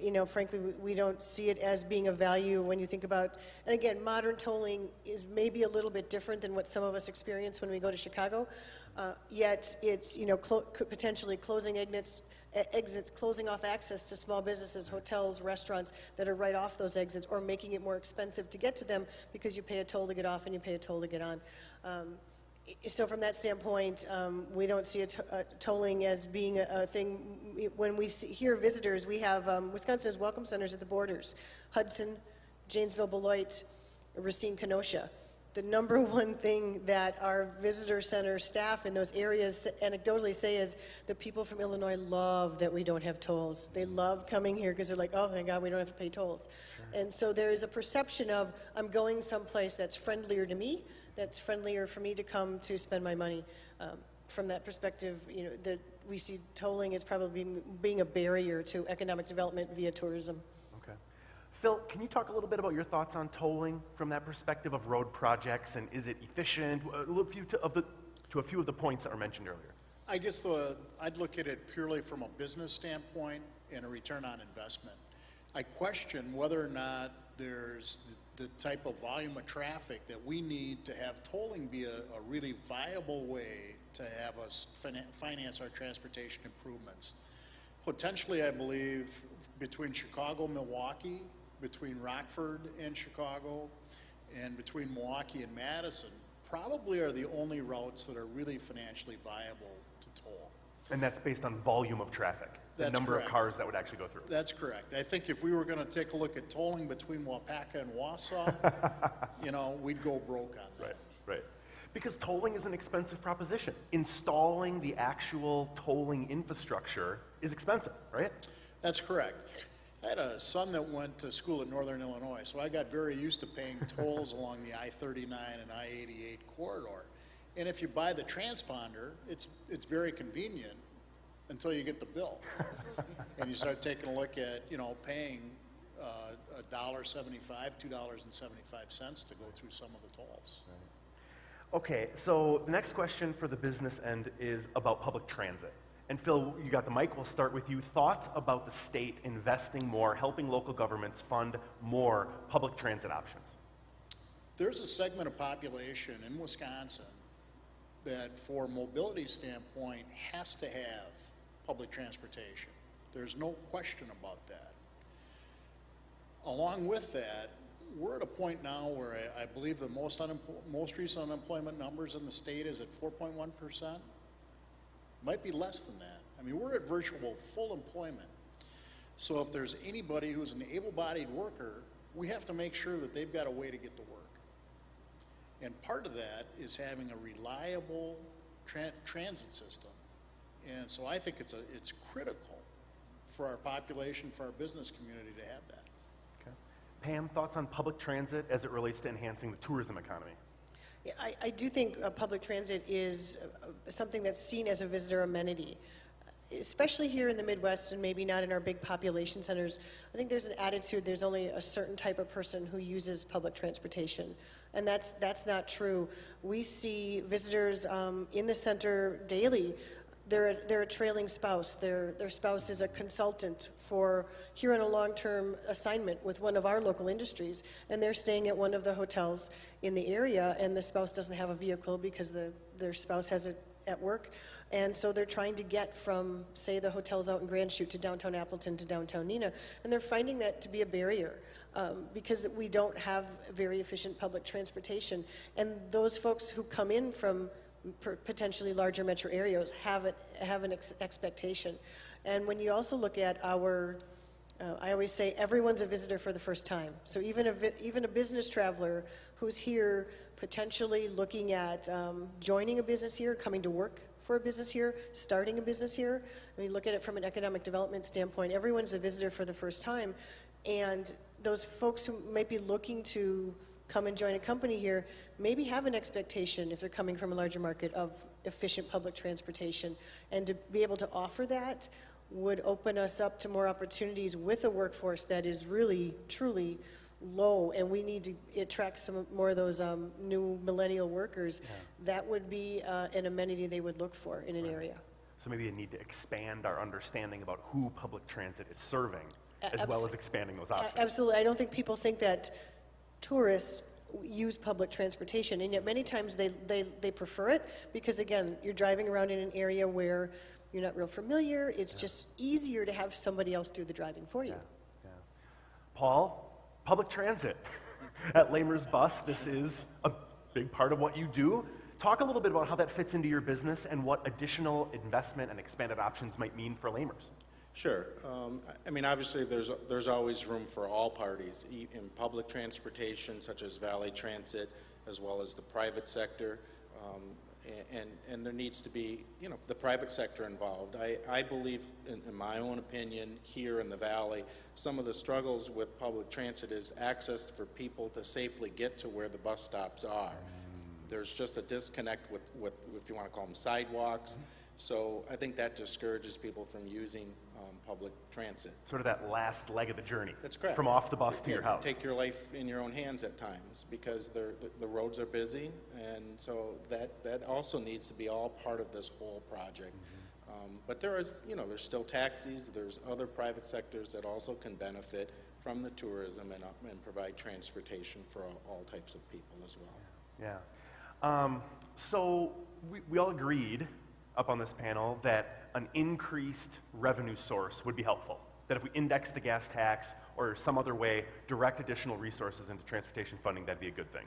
You know, frankly, we don't see it as being of value when you think about, and again, modern tolling is maybe a little bit different than what some of us experience when we go to Chicago. Yet it's, you know, potentially closing exits, closing off access to small businesses, hotels, restaurants that are right off those exits, or making it more expensive to get to them because you pay a toll to get off and you pay a toll to get on. So from that standpoint, we don't see tolling as being a thing. When we hear visitors, we have Wisconsin has welcome centers at the borders: Hudson, Janesville, Beloit, Racine, Kenosha. The number one thing that our visitor center staff in those areas anecdotally say is the people from Illinois love that we don't have tolls. They love coming here because they're like, oh, thank God we don't have to pay tolls. Sure. And so there is a perception of, I'm going someplace that's friendlier to me, that's friendlier for me to come to spend my money. From that perspective, you know, we see tolling as probably being a barrier to economic development via tourism. Okay. Phil, can you talk a little bit about your thoughts on tolling from that perspective of road projects, and is it efficient? To a few of the points that were mentioned earlier. I guess I'd look at it purely from a business standpoint and a return on investment. I question whether or not there's the type of volume of traffic that we need to have tolling be a really viable way to have us finance our transportation improvements. Potentially, I believe, between Chicago, Milwaukee, between Rockford and Chicago, and between Milwaukee and Madison, probably are the only routes that are really financially viable to toll. And that's based on volume of traffic, the That's number correct. of cars that would actually go through. That's correct. I think if we were gonna take a look at tolling between Wapaka and Wausau, you know, we'd go broke on that. Right, right. Because tolling is an expensive proposition. Installing the actual tolling infrastructure is expensive, right? That's correct. I had a son that went to school at Northern Illinois, so I got very used to paying tolls along the I-39 and I-88 corridor. And if you buy the transponder, it's very convenient until you get the bill. And you start taking a look at, you know, paying $1.75, $2.75 to go through some of the tolls. Okay, so the next question for the business end is about public transit. And Phil, you got the mic, we'll start with you. Thoughts about the state investing more, helping local governments fund more public transit options? There's a segment of population in Wisconsin that, for a mobility standpoint, has to have public transportation. There's no question about that. Along with that, we're at a point now where I believe the most recent unemployment numbers in the state is at 4.1%. Might be less than that. I mean, we're at virtual full employment. So if there's anybody who's an able-bodied worker, we have to make sure that they've got a way to get to work. And part of that is having a reliable transit system. And so I think it's critical for our population, for our business community to have that. Okay. Pam, thoughts on public transit as it relates to enhancing the tourism economy? Yeah, I do think public transit is something that's seen as a visitor amenity, especially here in the Midwest and maybe not in our big population centers. I think there's an attitude, there's only a certain type of person who uses public transportation, and that's not true. We see visitors in the center daily. They're a trailing spouse. Their spouse is a consultant here on a long-term assignment with one of our local industries, and they're staying at one of the hotels in the area, and the spouse doesn't have a vehicle because their spouse has at work. And so they're trying to get from, say, the hotels out in Grand Chute to downtown Appleton to downtown Neenah, and they're finding that to be a barrier. Because we don't have very efficient public transportation. And those folks who come in from potentially larger metro areas have an expectation. And when you also look at our, I always say everyone's a visitor for the first time. So even a business traveler who's here potentially looking at joining a business here, coming to work for a business here, starting a business here, when you look at it from an economic development standpoint, everyone's a visitor for the first time. And those folks who might be looking to come and join a company here maybe have an expectation, if they're coming from a larger market, of efficient public transportation. And to be able to offer that would open us up to more opportunities with a workforce that is really, truly low, and we need to attract some more of those new millennial workers. That would be an amenity they would look for in an area. So maybe a need to expand our understanding about who public transit is serving, as well as expanding those options. Absolutely. I don't think people think that tourists use public transportation, and yet many times they prefer it because, again, you're driving around in an area where you're not real familiar. It's just easier to have somebody else do the driving for you. Yeah. Paul, public transit at Lamers Bus, this is a big part of what you do. Talk a little bit about how that fits into your business and what additional investment and expanded options might mean for Lamers. Sure. I mean, obviously, there's always room for all parties in public transportation, such as Valley Transit, as well as the private sector. And there needs to be, the private sector involved. I believe, in my own opinion, here in the Valley, some of the struggles with public transit is access for people to safely get to where the bus stops are. There's just a disconnect with if you want to call them sidewalks. So I think that discourages people from using public transit. Sort of that last leg of the journey. That's correct. From off the bus to your house. Take your life in your own hands at times because the roads are busy, and so that also needs to be all part of this whole project. But there is, there's still taxis, there's other private sectors that also can benefit from the tourism and provide transportation for all types of people as well. Yeah. So we all agreed up on this panel that an increased revenue source would be helpful. That if we index the gas tax or some other way direct additional resources into transportation funding, that'd be a good thing.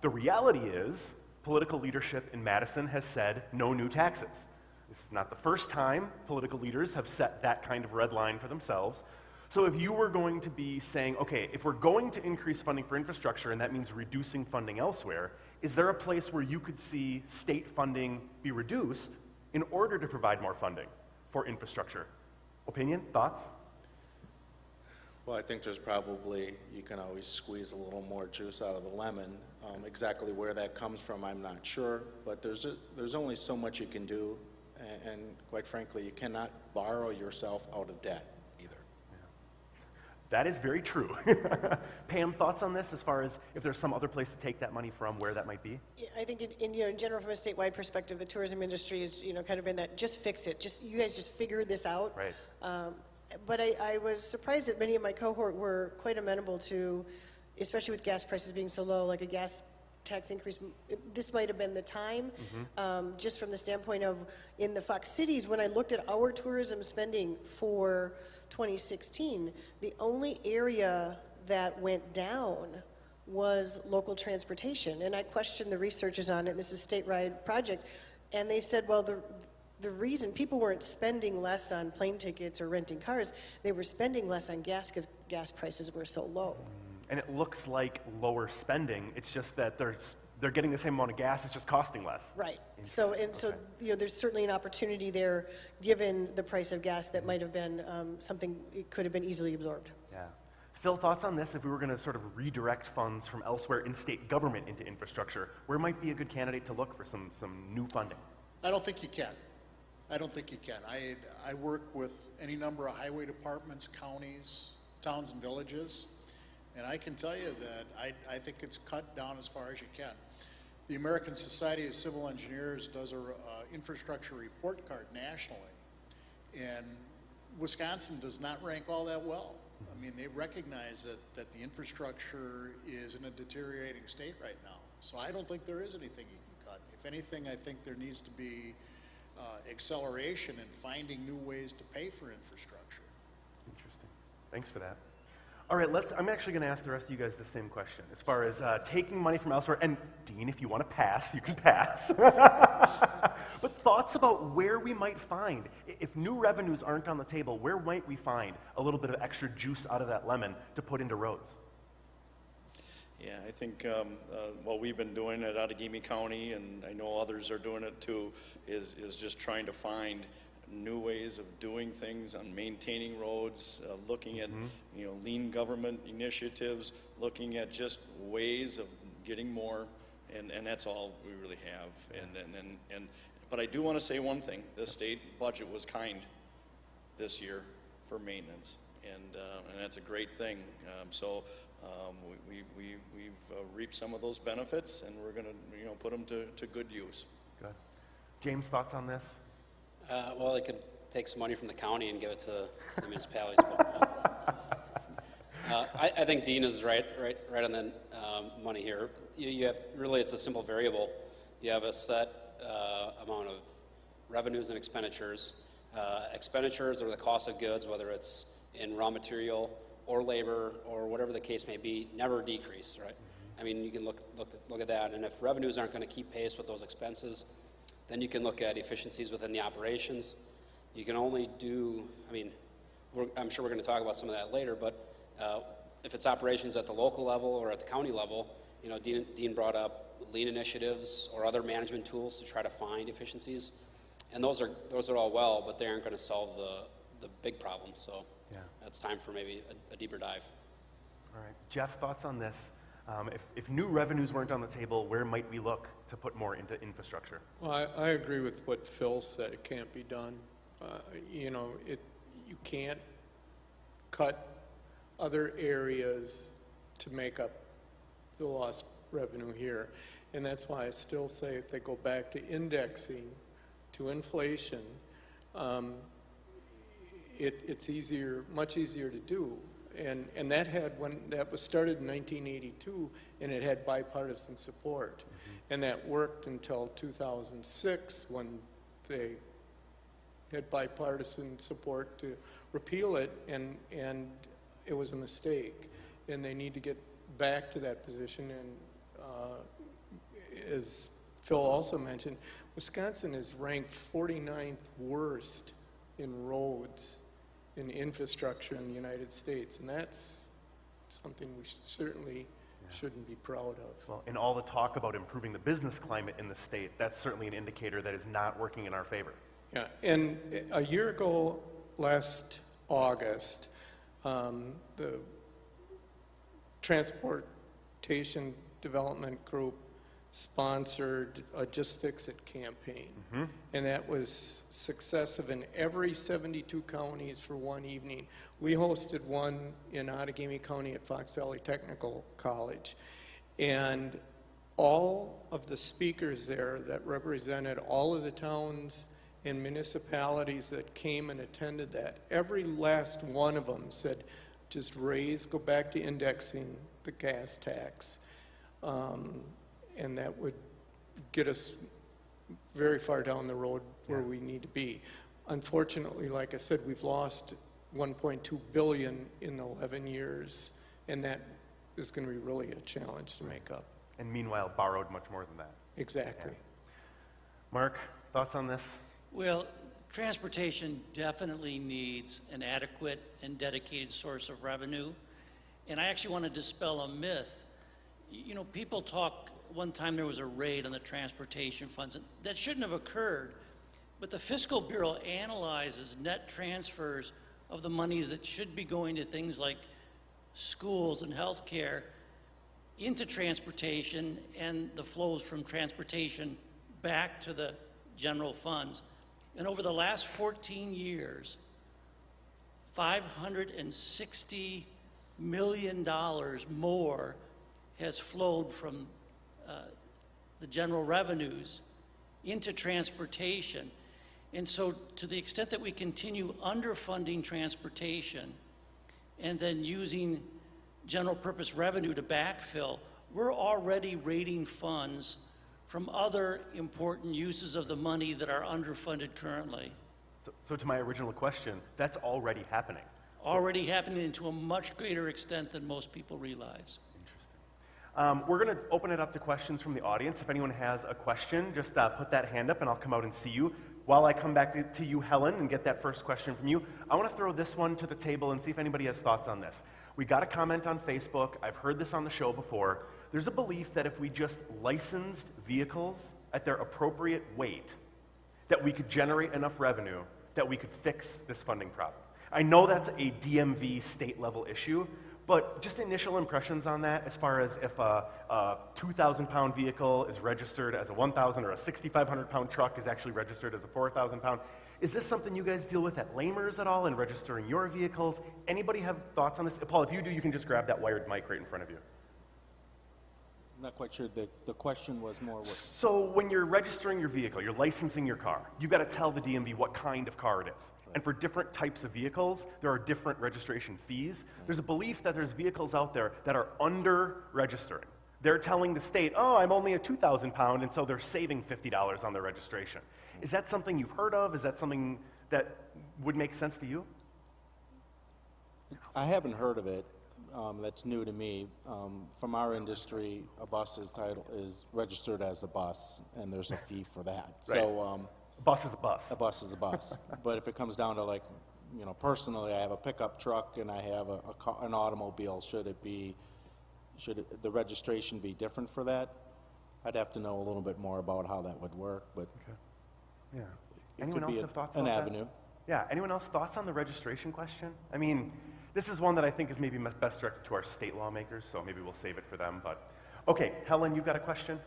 The reality is, political leadership in Madison has said no new taxes. This is not the first time political leaders have set that kind of red line for themselves. So if you were going to be saying, okay, if we're going to increase funding for infrastructure and that means reducing funding elsewhere, is there a place where you could see state funding be reduced in order to provide more funding for infrastructure? Opinion? Thoughts? Well, I think there's probably, you can always squeeze a little more juice out of the lemon. Exactly where that comes from, I'm not sure, but there's only so much you can do, and quite frankly, you cannot borrow yourself out of debt either. That is very true. Pam, thoughts on this as far as if there's some other place to take that money from, where that might be? I think in general, from a statewide perspective, the tourism industry is, kind of in that, just fix it. You guys just figure this out. Right. But I was surprised that many of my cohort were quite amenable to, especially with gas prices being so low, like a gas tax increase. This might have been the time, just from the standpoint of, in the Fox Cities, when I looked at our tourism spending for 2016, the only area that went down was local transportation. And I questioned the researchers on it, and this is a statewide project, and they said, well, the reason people weren't spending less on plane tickets or renting cars, they were spending less on gas because gas prices were so low. And it looks like lower spending, it's just that they're getting the same amount of gas, it's just costing less. Right. So there's certainly an opportunity there, given the price of gas, that might have been something, it could have been easily absorbed. Yeah. Phil, thoughts on this? If we were going to sort of redirect funds from elsewhere in state government into infrastructure, where might be a good candidate to look for some new funding? I don't think you can. I don't think you can. I work with any number of highway departments, counties, towns and villages, and I can tell you that I think it's cut down as far as you can. The American Society of Civil Engineers does a infrastructure report card nationally, and Wisconsin does not rank all that well. I mean, they recognize that the infrastructure is in a deteriorating state right now. So I don't think there is anything you can cut. If anything, I think there needs to be acceleration in finding new ways to pay for infrastructure. Interesting. Thanks for that. All right, I'm actually going to ask the rest of you guys the same question. As far as taking money from elsewhere, and Dean, if you want to pass, you can pass. But thoughts about where we might find, if new revenues aren't on the table, where might we find a little bit of extra juice out of that lemon to put into roads? Yeah, I think what we've been doing at Outagamie County, and I know others are doing it too, is just trying to find new ways of doing things on maintaining roads, looking at lean government initiatives, looking at just ways of getting more, and that's all we really have. But I do want to say one thing: the state budget was kind this year for maintenance, and that's a great thing. We've reaped some of those benefits, and we're going to put them to good use. Good. James, thoughts on this? Well, they could take some money from the county and give it to the municipalities. But, I think Dean is right on the money here. You have really, it's a simple variable. You have a set amount of revenues and expenditures. Expenditures are the cost of goods, whether it's in raw material or labor or whatever the case may be, never decrease, right? I mean, you can look at that, and if revenues aren't going to keep pace with those expenses, then you can look at efficiencies within the operations. You can only do, I'm sure we're going to talk about some of that later, but if it's operations at the local level or at the county level, Dean brought up lean initiatives or other management tools to try to find efficiencies, and those are all well, but they aren't going to solve the big problems. So Yeah. that's time for maybe a deeper dive. All right. Jeff, thoughts on this? If new revenues weren't on the table, where might we look to put more into infrastructure? Well, I agree with what Phil said. It can't be done. You can't cut other areas to make up the lost revenue here. And that's why I still say if they go back to indexing to inflation, it's much easier to do. And that was started in 1982, and it had bipartisan support. Mm-hmm. And that worked until 2006 when they had bipartisan support to repeal it, and it was a mistake. And they need to get back to that position. And as Phil also mentioned, Wisconsin is ranked 49th worst in roads in infrastructure in the United States, and that's something we certainly shouldn't be proud of. Well, in all the talk about improving the business climate in the state, that's certainly an indicator that is not working in our favor. Yeah, and a year ago, last August, the Transportation Development Group sponsored a Just Fix It campaign. Mm-hmm. And that was successive in every 72 counties for one evening. We hosted one in Outagamie County at Fox Valley Technical College. And all of the speakers there that represented all of the towns and municipalities that came and attended that, every last one of them said, just go back to indexing the gas tax. And that would get us very far down the road where we need to be. Unfortunately, like I said, we've lost $1.2 billion in 11 years, and that is going to be really a challenge to make up. And meanwhile, borrowed much more than that. Exactly. Yeah. Mark, thoughts on this? Well, transportation definitely needs an adequate and dedicated source of revenue. And I actually want to dispel a myth. People talk, one time there was a raid on the transportation funds, and that shouldn't have occurred. But the Fiscal Bureau analyzes net transfers of the monies that should be going to things like schools and healthcare into transportation and the flows from transportation back to the general funds. And over the last 14 years, $560 million more has flowed from the general revenues into transportation. And so to the extent that we continue underfunding transportation and then using general purpose revenue to backfill, we're already raiding funds from other important uses of the money that are underfunded currently. So to my original question, that's already happening. Already happening to a much greater extent than most people realize. Interesting. We're going to open it up to questions from the audience. If anyone has a question, just put that hand up and I'll come out and see you. While I come back to you, Helen, and get that first question from you, I want to throw this one to the table and see if anybody has thoughts on this. We got a comment on Facebook. I've heard this on the show before. There's a belief that if we just licensed vehicles at their appropriate weight, that we could generate enough revenue that we could fix this funding problem. I know that's a DMV state level issue, but just initial impressions on that as far as if a 2,000-pound vehicle is registered as a 1,000 or a 6,500-pound truck is actually registered as a 4,000-pound. Is this something you guys deal with at Lamers at all in registering your vehicles? Anybody have thoughts on this? Paul, if you do, you can just grab that wired mic right in front of you. I'm not quite sure, the question was more what, So when you're registering your vehicle, you're licensing your car, you've got to tell the DMV what kind of car it is. And for different types of vehicles, there are different registration fees. There's a belief that there's vehicles out there that are under-registering. They're telling the state, oh, I'm only a 2,000 pound, and so they're saving $50 on their registration. Is that something you've heard of? Is that something that would make sense to you? I haven't heard of it. That's new to me. From our industry, a bus is registered as a bus, and there's a fee for that. So A bus is a bus. a bus is a bus. But if it comes down to like, personally, I have a pickup truck and I have an automobile. Should the registration be different for that? I'd have to know a little bit more about how that would work, but Yeah. it Anyone could else be have thoughts an about avenue. that? Yeah. Anyone else thoughts on the registration question? I mean, this is one that I think is maybe best directed to our state lawmakers, so maybe we'll save it for them. But okay, Helen, you've got a question?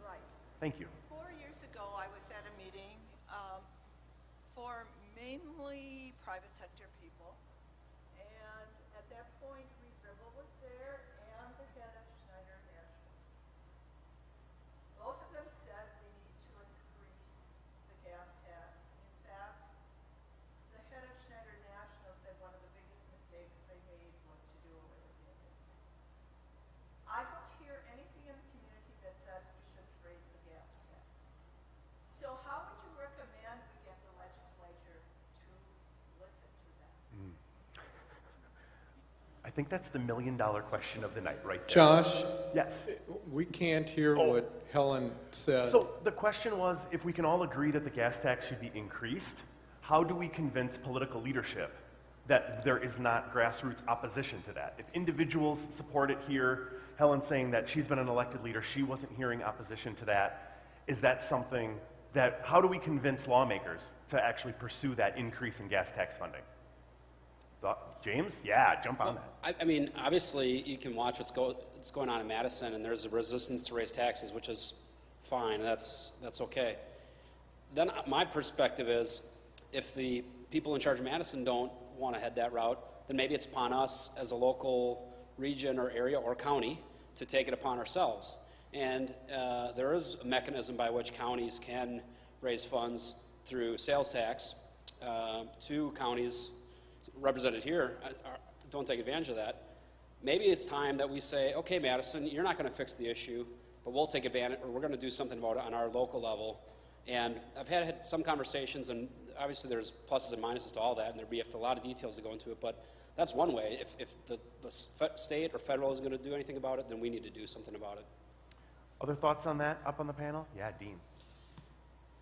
Right. Thank you. 4 years ago, I was at a meeting for mainly private sector people, and at that point, Reed Ribble was there and the head of Schneider National. Both of them said we need to increase the gas tax. In fact, the head of Schneider National said one of the biggest mistakes they made was to do away with the index. I don't hear anything in the community that says we should raise the gas tax. So how would you recommend we get the legislature to listen to that? I think that's the million-dollar question of the night right there. Josh, Yes. we can't hear what Helen said. So the question was, if we can all agree that the gas tax should be increased, how do we convince political leadership that there is not grassroots opposition to that? If individuals support it here, Helen's saying that she's been an elected leader, she wasn't hearing opposition to that. Is that something that, how do we convince lawmakers to actually pursue that increase in gas tax funding? James? Yeah, jump on that. I mean, obviously, you can watch what's going on in Madison, and there's a resistance to raise taxes, which is fine. That's okay. Then my perspective is, if the people in charge of Madison don't want to head that route, then maybe it's upon us as a local region or area or county to take it upon ourselves. And there is a mechanism by which counties can raise funds through sales tax. Two counties represented here don't take advantage of that. Maybe it's time that we say, okay, Madison, you're not going to fix the issue, but we'll take advantage, or we're going to do something about it on our local level. And I've had some conversations, and obviously there's pluses and minuses to all that, and there'd be a lot of details to go into it, but that's one way. If the state or federal isn't going to do anything about it, then we need to do something about it. Other thoughts on that up on the panel? Yeah, Dean.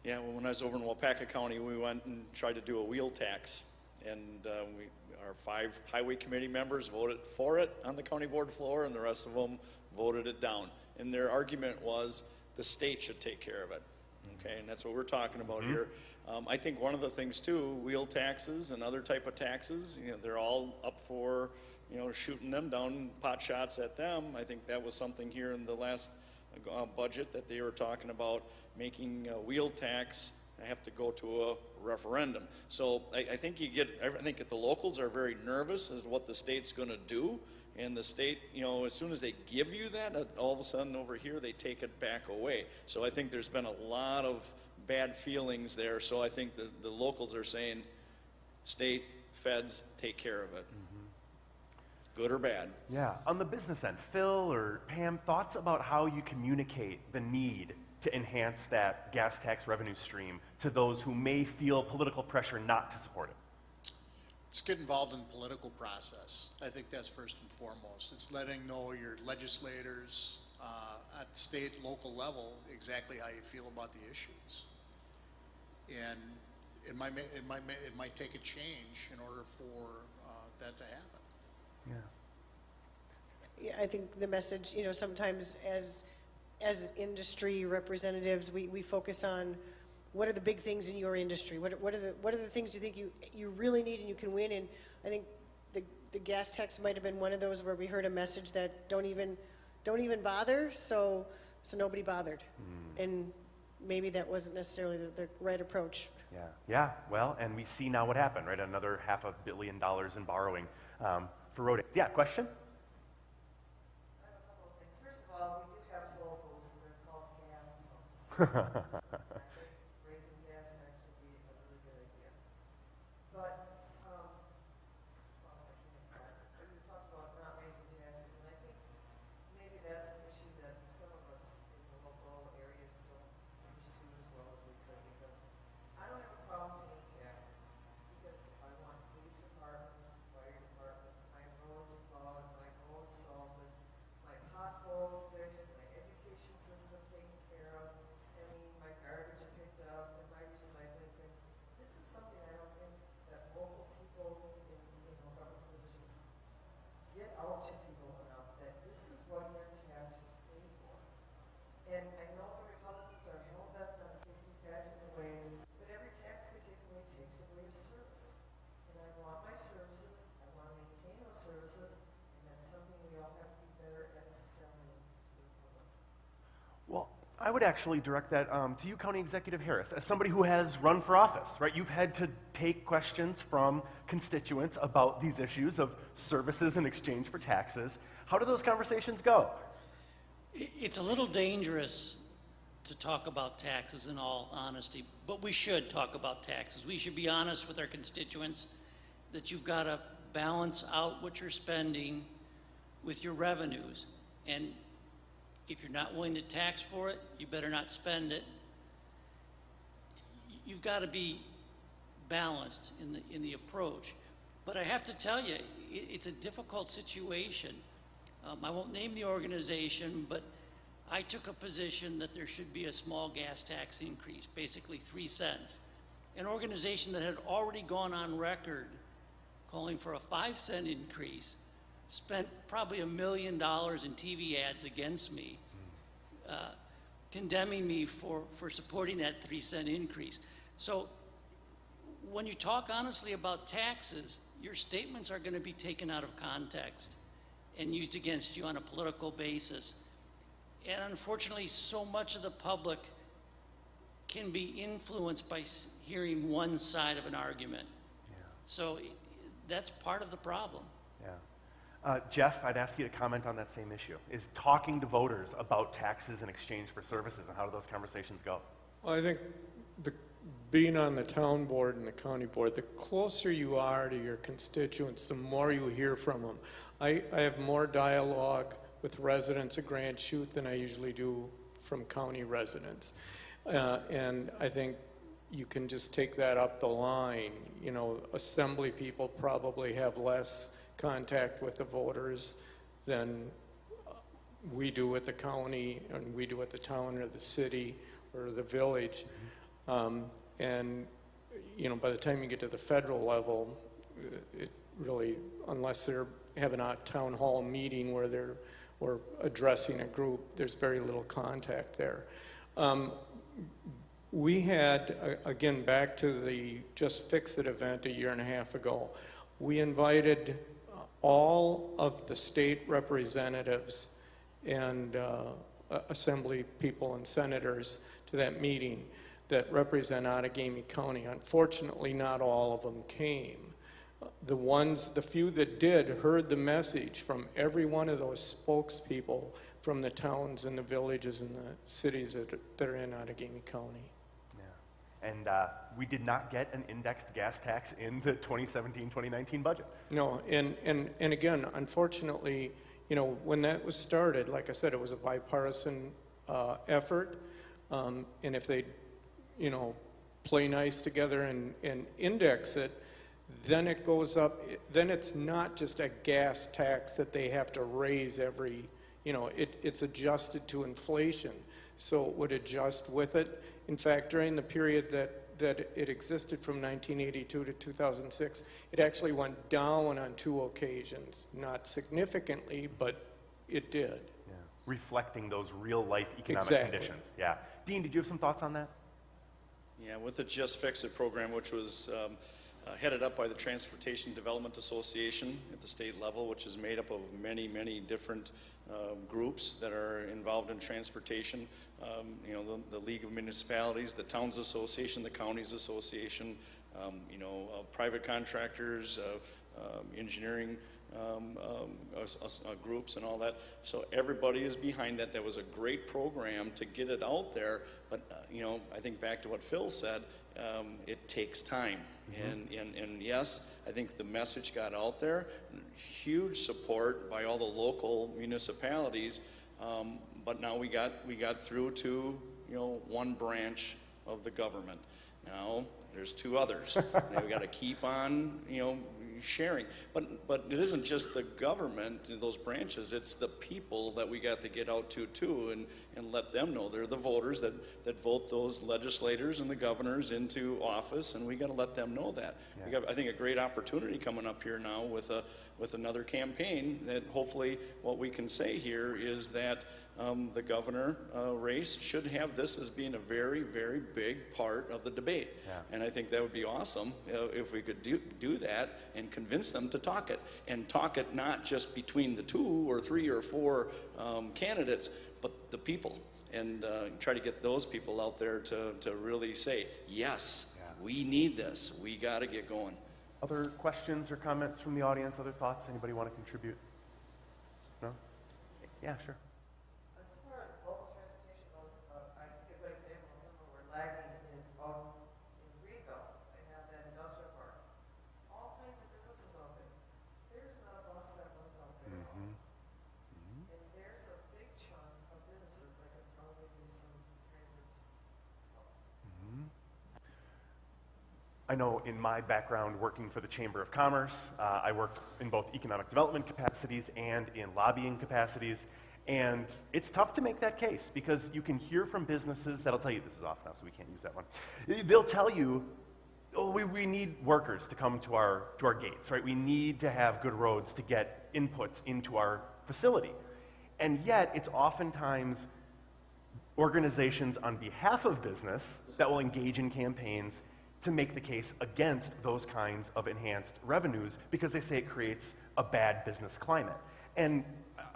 Yeah, well, when I was over in Waupaca County, we went and tried to do a wheel tax. And our 5 highway committee members voted for it on the county board floor, and the rest of them voted it down. And their argument was the state should take care of it. Okay, and that's what we're talking about here. I think one of the things too, wheel taxes and other type of taxes, they're all up for, shooting them down, pot shots at them. I think that was something here in the last budget that they were talking about, making wheel tax have to go to a referendum. So I think I think that the locals are very nervous as to what the state's going to do, and the state, as soon as they give you that, all of a sudden over here they take it back away. So I think there's been a lot of bad feelings there. So I think the locals are saying, state, feds, take care of it. Good or bad. Yeah, on the business end, Phil or Pam, thoughts about how you communicate the need to enhance that gas tax revenue stream to those who may feel political pressure not to support it? Let's get involved in the political process. I think that's first and foremost. It's letting know your legislators at the state, local level, exactly how you feel about the issues. And it might take a change in order for that to happen. Yeah. Yeah, I think the message, you know, sometimes as industry representatives, we focus on what are the big things in your industry? What are the things you think you really need and you can win? And I think the gas tax might have been one of those where we heard a message that don't even bother, so nobody bothered. And maybe that wasn't necessarily the right approach. Yeah, yeah. Well, and we see now what happened, right? Another $500 million in borrowing for road aids. Yeah, question? I have a couple of things. First of all, we do have locals, they're called gas pumps. I think raising gas tax would be a really good idea. But, lost my train of thought. You talked about not raising taxes, and I think maybe that's an issue that some of us in the local areas don't pursue as well as we could, because I don't have a problem paying taxes, because I want police departments, fire departments, my roads plowed, my roads salted, my potholes fixed, my education system taken care of, my garbage picked up, and my recycling thing. This is something I don't think that local people in government positions get out to people enough, that this is what your taxes pay for. And I know the Republicans are hell-bent on taking taxes away, but every tax they take away takes away a service. And I want my services, I want to maintain those services, and that's something we all have to be better at selling to the public. Well, I would actually direct that to you, County Executive Harris, as somebody who has run for office, right? You've had to take questions from constituents about these issues of services in exchange for taxes. How do those conversations go? It's a little dangerous to talk about taxes in all honesty, but we should talk about taxes. We should be honest with our constituents that you've got to balance out what you're spending with your revenues. And if you're not willing to tax for it, you better not spend it. You've got to be balanced in the approach. But I have to tell you, it's a difficult situation. I won't name the organization, but I took a position that there should be a small gas tax increase, basically 3 cents. An organization that had already gone on record calling for a 5-cent increase spent probably $1 million in TV ads against me, condemning me for supporting that 3-cent increase. So when you talk honestly about taxes, your statements are going to be taken out of context and used against you on a political basis. And unfortunately, so much of the public can be influenced by hearing one side of an argument. Yeah. So that's part of the problem. Yeah. Jeff, I'd ask you to comment on that same issue. Is talking to voters about taxes in exchange for services, and how do those conversations go? Well, I think being on the town board and the county board, the closer you are to your constituents, the more you hear from them. I have more dialogue with residents of Grand Chute than I usually do from county residents. And I think you can just take that up the line. You know, assembly people probably have less contact with the voters than we do at the county, and we do at the town or the city or the village. And, you know, by the time you get to the federal level, it really, unless they're having a town hall meeting where they're or addressing a group, there's very little contact there. We had, again, back to the Just Fix It event a year and a half ago, we invited all of the state representatives and assembly people and senators to that meeting that represent Outagamie County. Unfortunately, not all of them came. The few that did heard the message from every one of those spokespeople from the towns and the villages and the cities that are in Outagamie County. Yeah. And we did not get an indexed gas tax in the 2017-2019 budget. No, and again, unfortunately, you know, when that was started, like I said, it was a bipartisan effort. And if they, play nice together and index it, then it goes up, then it's not just a gas tax that they have to raise every, it's adjusted to inflation. So it would adjust with it. In fact, during the period that it existed from 1982 to 2006, it actually went down on 2 occasions. Not significantly, but it did. Yeah. Reflecting those real-life economic Exactly. conditions. Yeah. Dean, did you have some thoughts on that? Yeah, with the Just Fix It program, which was headed up by the Transportation Development Association at the state level, which is made up of many, many different groups that are involved in transportation. The League of Municipalities, the Towns Association, the Counties Association, private contractors, engineering groups and all that. So everybody is behind that. That was a great program to get it out there. But, I think back to what Phil said, it takes time. And yes, I think the message got out there. Huge support by all the local municipalities. But now we got through to, one branch of the government. Now there's 2 others. Now we got to keep on, sharing. But it isn't just the government and those branches, it's the people that we got to get out to too and let them know. They're the voters that vote those legislators and the governors into office, and we got to let them know that. Yeah. We got, I think, a great opportunity coming up here now with another campaign that hopefully what we can say here is that the governor race should have this as being a very, very big part of the debate. Yeah. And I think that would be awesome if we could do that and convince them to talk it. And talk it not just between the 2 or 3 or 4 candidates, but the people. And try to get those people out there to really say, yes, Yeah. we need this. We got to get going. Other questions or comments from the audience? Other thoughts? Anybody want to contribute? No? Yeah, sure. As far as local transportation goes, I think a good example of somewhere we're lagging is out in Rico. They have that industrial park. All kinds of businesses out there. There's not a bus that runs out there at all. And there's a big chunk of businesses that could probably use some transit. I know in my background working for the Chamber of Commerce, I work in both economic development capacities and in lobbying capacities. And it's tough to make that case because you can hear from businesses that'll tell you, this is off now, so we can't use that one. They'll tell you, oh, we need workers to come to our gates, right? We need to have good roads to get inputs into our facility. And yet, it's oftentimes organizations on behalf of business that will engage in campaigns to make the case against those kinds of enhanced revenues because they say it creates a bad business climate. And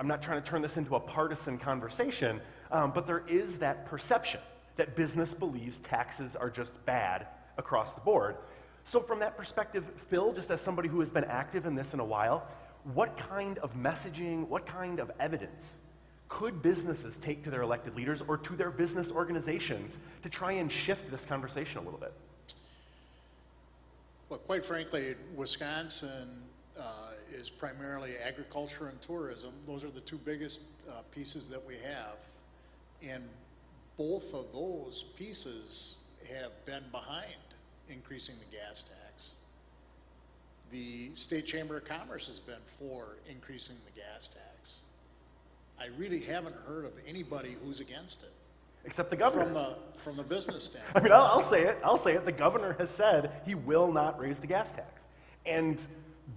I'm not trying to turn this into a partisan conversation, but there is that perception that business believes taxes are just bad across the board. So from that perspective, Phil, just as somebody who has been active in this in a while, what kind of messaging, what kind of evidence could businesses take to their elected leaders or to their business organizations to try and shift this conversation a little bit? Well, quite frankly, Wisconsin is primarily agriculture and tourism. Those are the 2 biggest pieces that we have. And both of those pieces have been behind increasing the gas tax. The State Chamber of Commerce has been for increasing the gas tax. I really haven't heard of anybody who's against it. Except the governor. From the business standpoint. I mean, I'll say it. The governor has said he will not raise the gas tax. And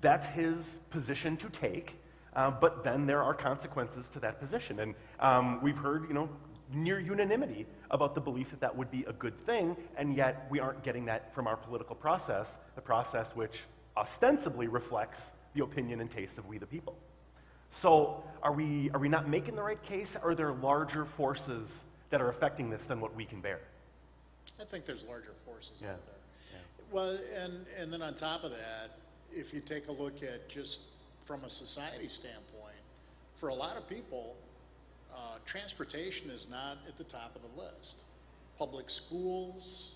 that's his position to take. But then there are consequences to that position. And we've heard, near unanimity about the belief that that would be a good thing. And yet we aren't getting that from our political process, the process which ostensibly reflects the opinion and taste of we the people. So are we not making the right case? Or are there larger forces that are affecting this than what we can bear? I think there's larger forces Yeah. out there. Well, and then on top of that, if you take a look at just from a society standpoint, for a lot of people, transportation is not at the top of the list. Public schools,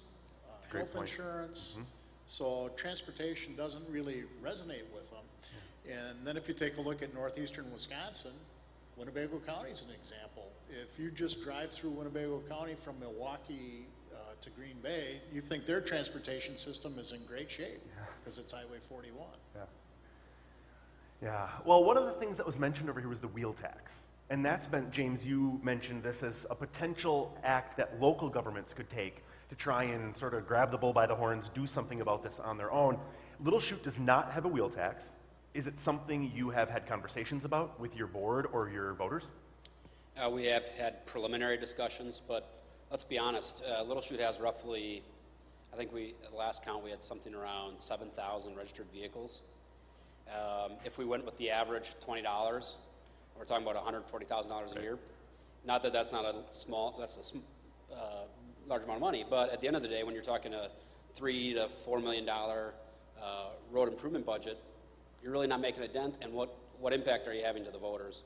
a great health point. insurance, so transportation doesn't really resonate with them. And then if you take a look at northeastern Wisconsin, Winnebago County is an example, if you just drive through Winnebago County from Milwaukee to Green Bay, you think their transportation system is in great shape because it's Highway 41. Yeah. Yeah. Well, one of the things that was mentioned over here was the wheel tax. And that's been, James, you mentioned this as a potential act that local governments could take to try and sort of grab the bull by the horns, do something about this on their own. Little Chute does not have a wheel tax. Is it something you have had conversations about with your board or your voters? We have had preliminary discussions, but let's be honest, Little Chute has roughly, I think at the last count, we had something around 7,000 registered vehicles. If we went with the average $20, we're talking about $140,000 a year. Not that that's not a small, that's a large amount of money, but at the end of the day, when you're talking a $3 to $4 million road improvement budget, you're really not making a dent, and what impact are you having to the voters?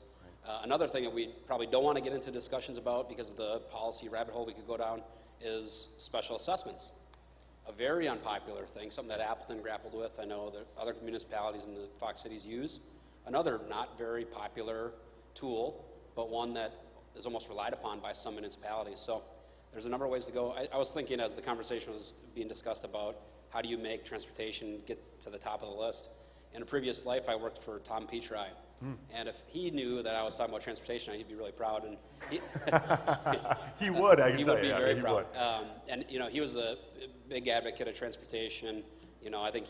Another thing that we probably don't want to get into discussions about because of the policy rabbit hole we could go down is special assessments. A very unpopular thing, something that Appleton grappled with. I know that other municipalities in the Fox Cities use. Another not very popular tool, but one that is almost relied upon by some municipalities. So there's a number of ways to go. I was thinking as the conversation was being discussed about how do you make transportation get to the top of the list. In a previous life, I worked for Tom Petri. And if he knew that I was talking about transportation, he'd be really proud. And He would, I can he tell would be you. very he proud. would. And you know, he was a big advocate of transportation. You know, I think,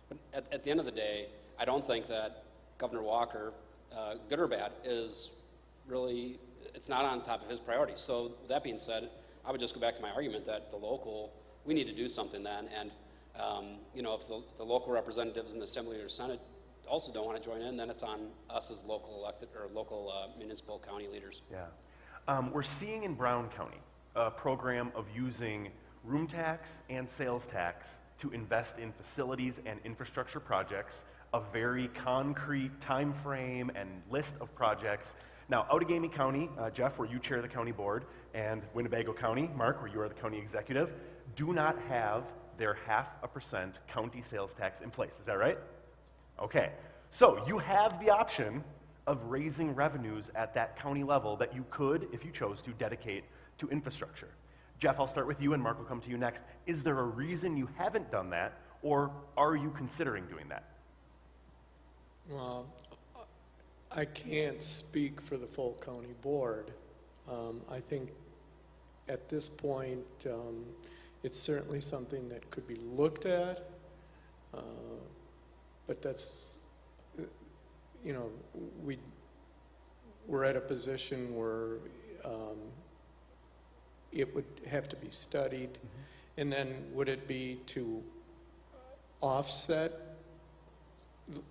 but at the end of the day, I don't think that Governor Walker, good or bad, is really, it's not on top of his priorities. So that being said, I would just go back to my argument that the local, we need to do something then. And you know, if the local representatives in the Assembly or Senate also don't want to join in, then it's on us as local elected or local municipal county leaders. Yeah. We're seeing in Brown County a program of using room tax and sales tax to invest in facilities and infrastructure projects, a very concrete time frame and list of projects. Now, Outagamie County, Jeff, where you chair the county board, and Winnebago County, Mark, where you are the county executive, do not have their 0.5% county sales tax in place. Is that right? Okay, so you have the option of raising revenues at that county level that you could, if you chose to, dedicate to infrastructure. Jeff, I'll start with you, and Mark will come to you next. Is there a reason you haven't done that, or are you considering doing that? Well, I can't speak for the full county board. I think at this point, it's certainly something that could be looked at. But that's, you know, we're at a position where it would have to be studied. Mm-hmm. And then would it be to offset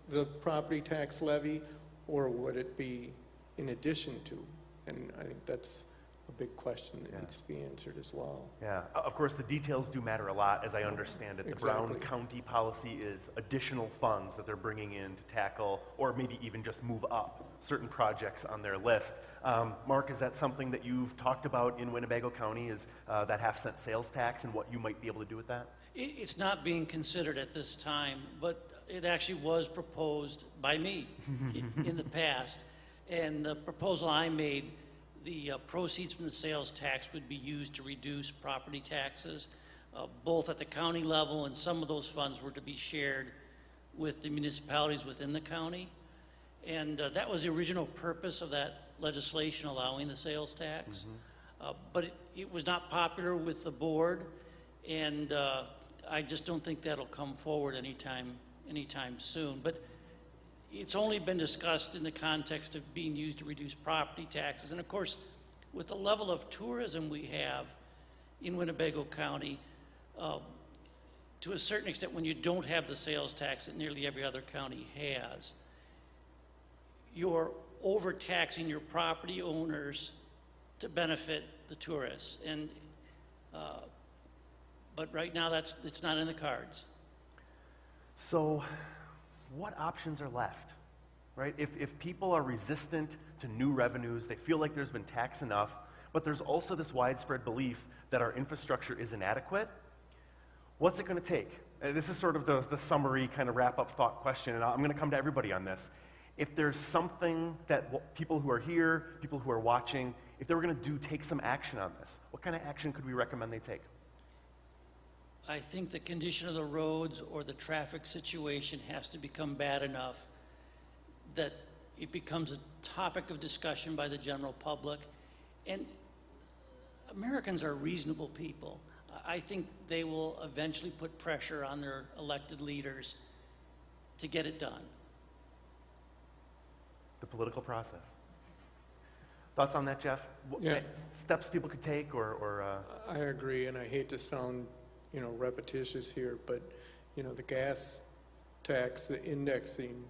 the property tax levy, or would it be in addition to? And I think that's a big question that needs to be answered as well. Yeah, of course, the details do matter a lot, as I understand it. The Exactly. Brown County policy is additional funds that they're bringing in to tackle, or maybe even just move up certain projects on their list. Mark, is that something that you've talked about in Winnebago County, is that 0.5% sales tax and what you might be able to do with that? It's not being considered at this time, but it actually was proposed by me in the past. And the proposal I made, the proceeds from the sales tax would be used to reduce property taxes, both at the county level, and some of those funds were to be shared with the municipalities within the county. And that was the original purpose of that legislation, allowing the sales tax. But it was not popular with the board, and I just don't think that'll come forward anytime soon. But it's only been discussed in the context of being used to reduce property taxes. And of course, with the level of tourism we have in Winnebago County, to a certain extent, when you don't have the sales tax that nearly every other county has, you're overtaxing your property owners to benefit the tourists. And but right now, it's not in the cards. So what options are left, right? If people are resistant to new revenues, they feel like there's been tax enough, but there's also this widespread belief that our infrastructure is inadequate, what's it going to take? This is sort of the summary kind of wrap-up thought question, and I'm going to come to everybody on this. if there's something that people who are here, people who are watching, if they were going to take some action on this, what kind of action could we recommend they take? I think the condition of the roads or the traffic situation has to become bad enough that it becomes a topic of discussion by the general public. And Americans are reasonable people. I think they will eventually put pressure on their elected leaders to get it done. The political process. Thoughts on that, Jeff? What Yeah. steps people could take or I agree, and I hate to sound, repetitious here, but, the gas tax, the indexing,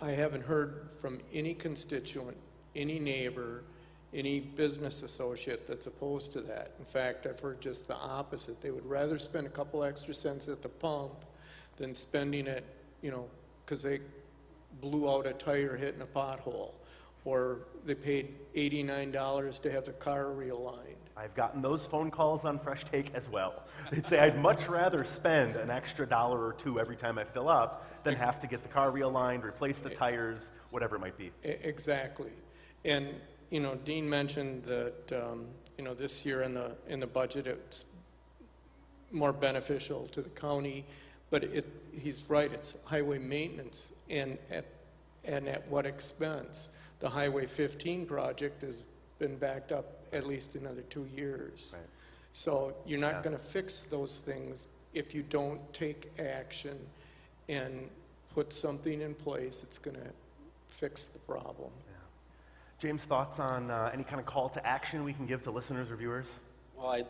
I haven't heard from any constituent, any neighbor, any business associate that's opposed to that. In fact, I've heard just the opposite. They would rather spend a couple extra cents at the pump than spending it, because they blew out a tire hitting a pothole, or they paid $89 to have the car realigned. I've gotten those phone calls on Fresh Take as well. They'd say, I'd much rather spend an extra $1 or $2 every time I fill up than have to get the car realigned, replace the tires, whatever it might be. Exactly. And, Dean mentioned that, this year in the budget, it's more beneficial to the county, but he's right, it's highway maintenance, and at what expense? The Highway 15 project has been backed up at least another 2 years. Right. So you're Yeah. not going to fix those things if you don't take action and put something in place that's going to fix the problem. James, thoughts on any kind of call to action we can give to listeners or viewers? Well, at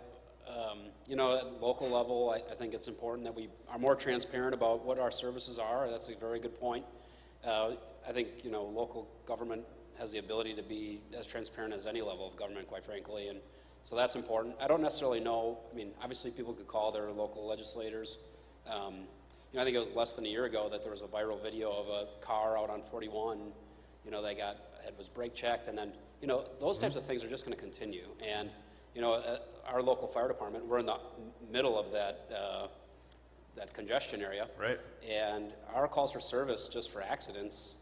the local level, I think it's important that we are more transparent about what our services are. That's a very good point. I think, local government has the ability to be as transparent as any level of government, quite frankly, and so that's important. I don't necessarily know, obviously people could call their local legislators. I think it was less than a year ago that there was a viral video of a car out on 41, that was brake checked, and then, those types of things are just going to continue. And, our local fire department, we're in the middle of that congestion area. Right. And our calls for service just for accidents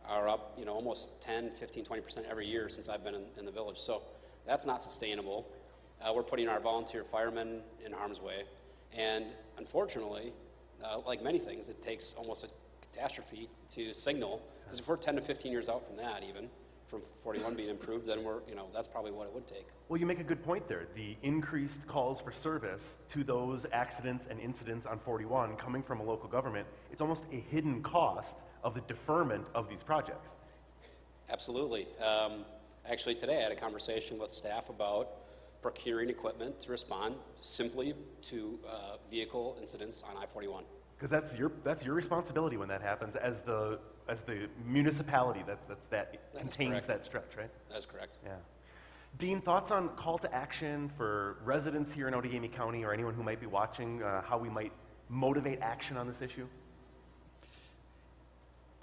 are up, almost 10, 15, 20% every year since I've been in the village. So that's not sustainable. We're putting our volunteer firemen in harm's way. And unfortunately, like many things, it takes almost a catastrophe to signal. Because if we're 10 to 15 years out from that even, from 41 being improved, then that's probably what it would take. Well, you make a good point there. The increased calls for service to those accidents and incidents on 41 coming from a local government, it's almost a hidden cost of the deferment of these projects. Absolutely. Actually, today I had a conversation with staff about procuring equipment to respond simply to vehicle incidents on I-41. Because that's your responsibility when that happens as the municipality that contains correct. that stretch, right? That's correct. Yeah. Dean, thoughts on call to action for residents here in Outagamie County or anyone who might be watching, how we might motivate action on this issue?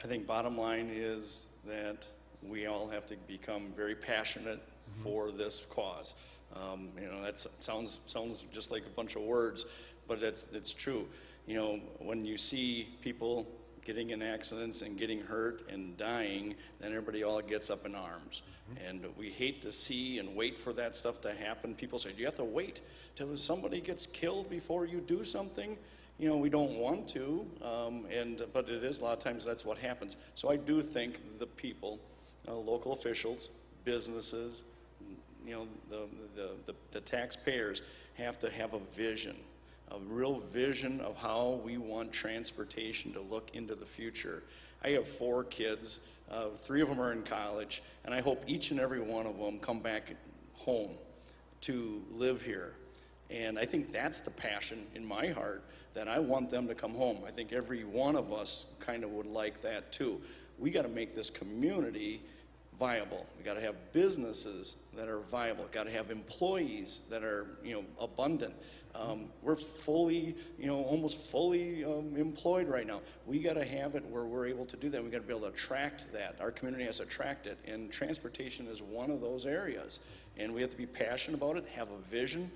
I think bottom line is that we all have to become very passionate for this cause. That sounds just like a bunch of words, but it's true. When you see people getting in accidents and getting hurt and dying, then everybody all gets up in arms. And we hate to see and wait for that stuff to happen. People say, do you have to wait till somebody gets killed before you do something? We don't want to, but it is a lot of times that's what happens. So I do think the people, local officials, businesses, the taxpayers have to have a vision, a real vision of how we want transportation to look into the future. I have 4 kids, 3 of them are in college, and I hope each and every one of them come back home to live here. And I think that's the passion in my heart, that I want them to come home. I think every one of us kind of would like that too. We got to make this community viable. We got to have businesses that are viable. Got to have employees that are, abundant. We're fully, almost fully employed right now. We got to have it where we're able to do that. We got to be able to attract that. Our community has to attract it, and transportation is one of those areas. And we have to be passionate about it, have a vision.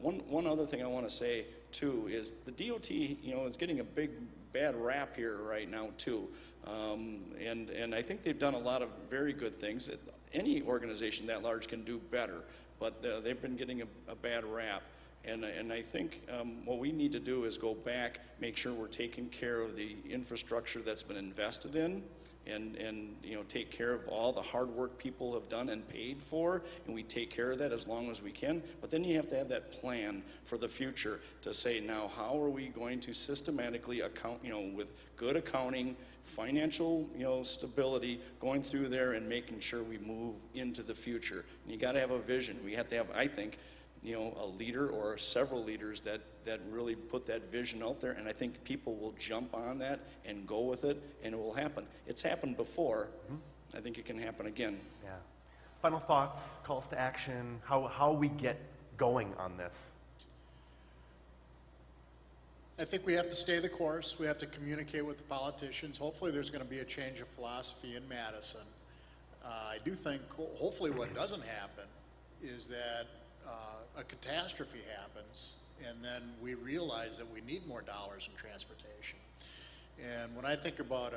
One other thing I want to say too is the DOT, is getting a big bad rap here right now too. And I think they've done a lot of very good things. Any organization that large can do better, but they've been getting a bad rap. And I think what we need to do is go back, make sure we're taking care of the infrastructure that's been invested in, and you know, take care of all the hard work people have done and paid for, and we take care of that as long as we can. But then you have to have that plan for the future to say, now how are we going to systematically account, you know, with good accounting, financial, you know, stability, going through there and making sure we move into the future. And you got to have a vision. We have to have, I think, you know, a leader or several leaders that really put that vision out there, and I think people will jump on that and go with it, and it will happen. It's happened before. I think it can happen again. Yeah. Final thoughts, calls to action, how we get going on this. I think we have to stay the course. We have to communicate with the politicians. Hopefully, there's going to be a change of philosophy in Madison. I do think, hopefully, what doesn't happen is that a catastrophe happens, and then we realize that we need more dollars in transportation. And when I think about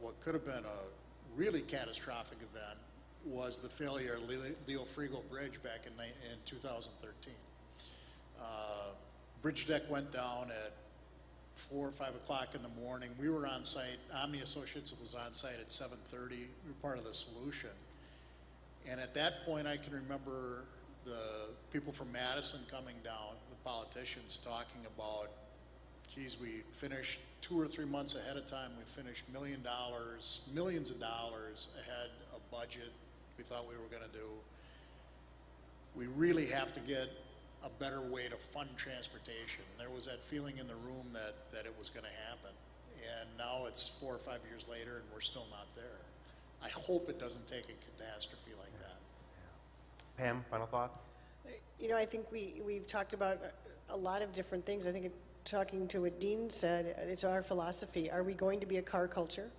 what could have been a really catastrophic event was the failure of Leo Frigo Bridge back in 2013. Bridge deck went down at 4 or 5 o'clock in the morning. We were on site. Omni Associates was on site at 7:30. We were part of the solution. And at that point, I can remember the people from Madison coming down, the politicians talking about, geez, we finished 2 or 3 months ahead of time. We finished millions of dollars ahead of budget we thought we were going to do. We really have to get a better way to fund transportation. There was that feeling in the room that it was going to happen. And now it's 4 or 5 years later and we're still not there. I hope it doesn't take a catastrophe like that. Pam, final thoughts? You know, I think we've talked about a lot of different things. I think talking to what Dean said, it's our philosophy. Are we going to be a car culture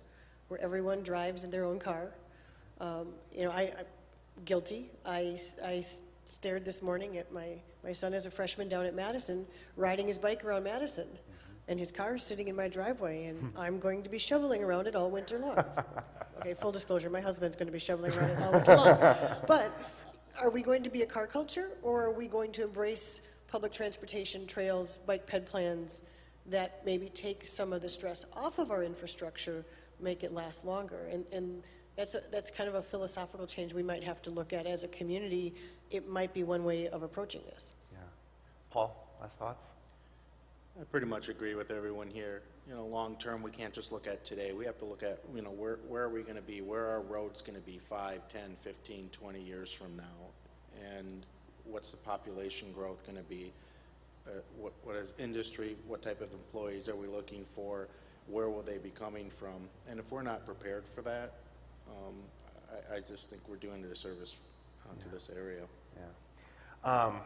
where everyone drives in their own car? You know, I'm guilty. I stared this morning at my son as a freshman down at Madison, riding his bike around Madison. And his car is sitting in my driveway, and I'm going to be shoveling around it all winter long. Okay, full disclosure, my husband's going to be shoveling around it all winter long. But are we going to be a car culture, or are we going to embrace public transportation, trails, bike ped plans that maybe take some of the stress off of our infrastructure, make it last longer? And that's kind of a philosophical change we might have to look at as a community. It might be one way of approaching this. Yeah. Paul, last thoughts? I pretty much agree with everyone here. You know, long term, we can't just look at today. We have to look at, you know, where are we going to be? Where are our roads going to be 5, 10, 15, 20 years from now? And what's the population growth going to be? What is industry? What type of employees are we looking for? Where will they be coming from? And if we're not prepared for that, I just think we're doing a disservice to this area. Yeah.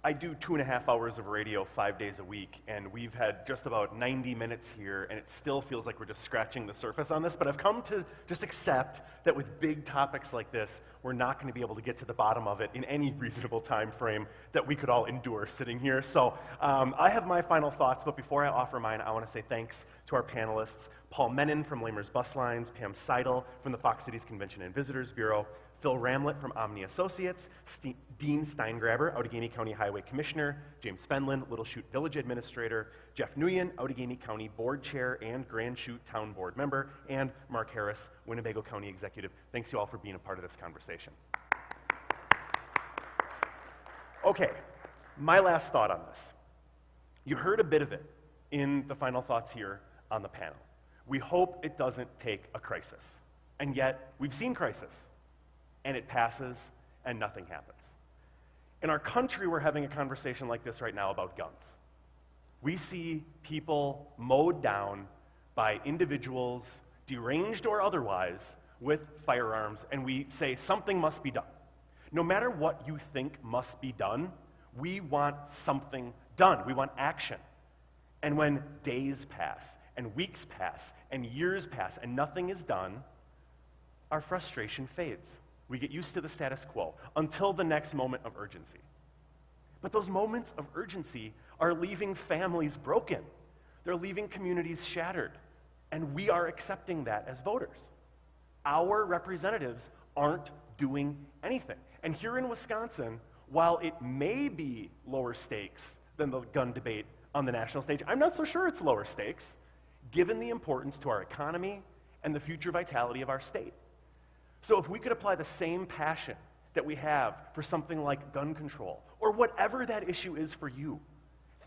I do 2.5 hours of radio 5 days a week, and we've had just about 90 minutes here, and it still feels like we're just scratching the surface on this, but I've come to just accept that with big topics like this, we're not going to be able to get to the bottom of it in any reasonable time frame that we could all endure sitting here. So I have my final thoughts, but before I offer mine, I want to say thanks to our panelists, Paul Menon from Lamers Bus Lines, Pam Seidel from the Fox Cities Convention and Visitors Bureau, Phil Ramlett from Omni Associates, Dean Steingraber, Outagamie County Highway Commissioner, James Fenlon, Little Chute Village Administrator, Jeff Nguyen, Outagamie County Board Chair and Grand Chute Town Board Member, and Mark Harris, Winnebago County Executive. Thanks you all for being a part of this conversation. Okay, my last thought on this. You heard a bit of it in the final thoughts here on the panel. We hope it doesn't take a crisis, and yet we've seen crisis. And it passes, and nothing happens. In our country, we're having a conversation like this right now about guns. We see people mowed down by individuals, deranged or otherwise, with firearms, and we say something must be done. No matter what you think must be done, we want something done. We want action. And when days pass, and weeks pass, and years pass, and nothing is done, our frustration fades. We get used to the status quo until the next moment of urgency. But those moments of urgency are leaving families broken. They're leaving communities shattered, and we are accepting that as voters. Our representatives aren't doing anything. And here in Wisconsin, while it may be lower stakes than the gun debate on the national stage, I'm not so sure it's lower stakes, given the importance to our economy and the future vitality of our state. So if we could apply the same passion that we have for something like gun control, or whatever that issue is for you,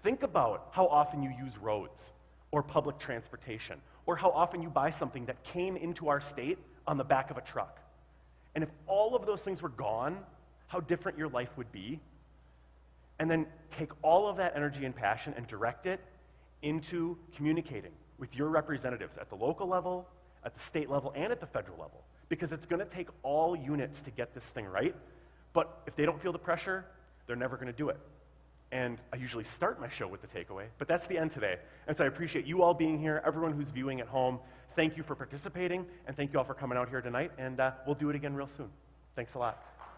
think about how often you use roads or public transportation, or how often you buy something that came into our state on the back of a truck. And if all of those things were gone, how different your life would be. And then take all of that energy and passion and direct it into communicating with your representatives at the local level, at the state level, and at the federal level. Because it's going to take all units to get this thing right. But if they don't feel the pressure, they're never going to do it. And I usually start my show with the takeaway, but that's the end today. And so I appreciate you all being here, everyone who's viewing at home. Thank you for participating, and thank you all for coming out here tonight, and we'll do it again real soon. Thanks a lot.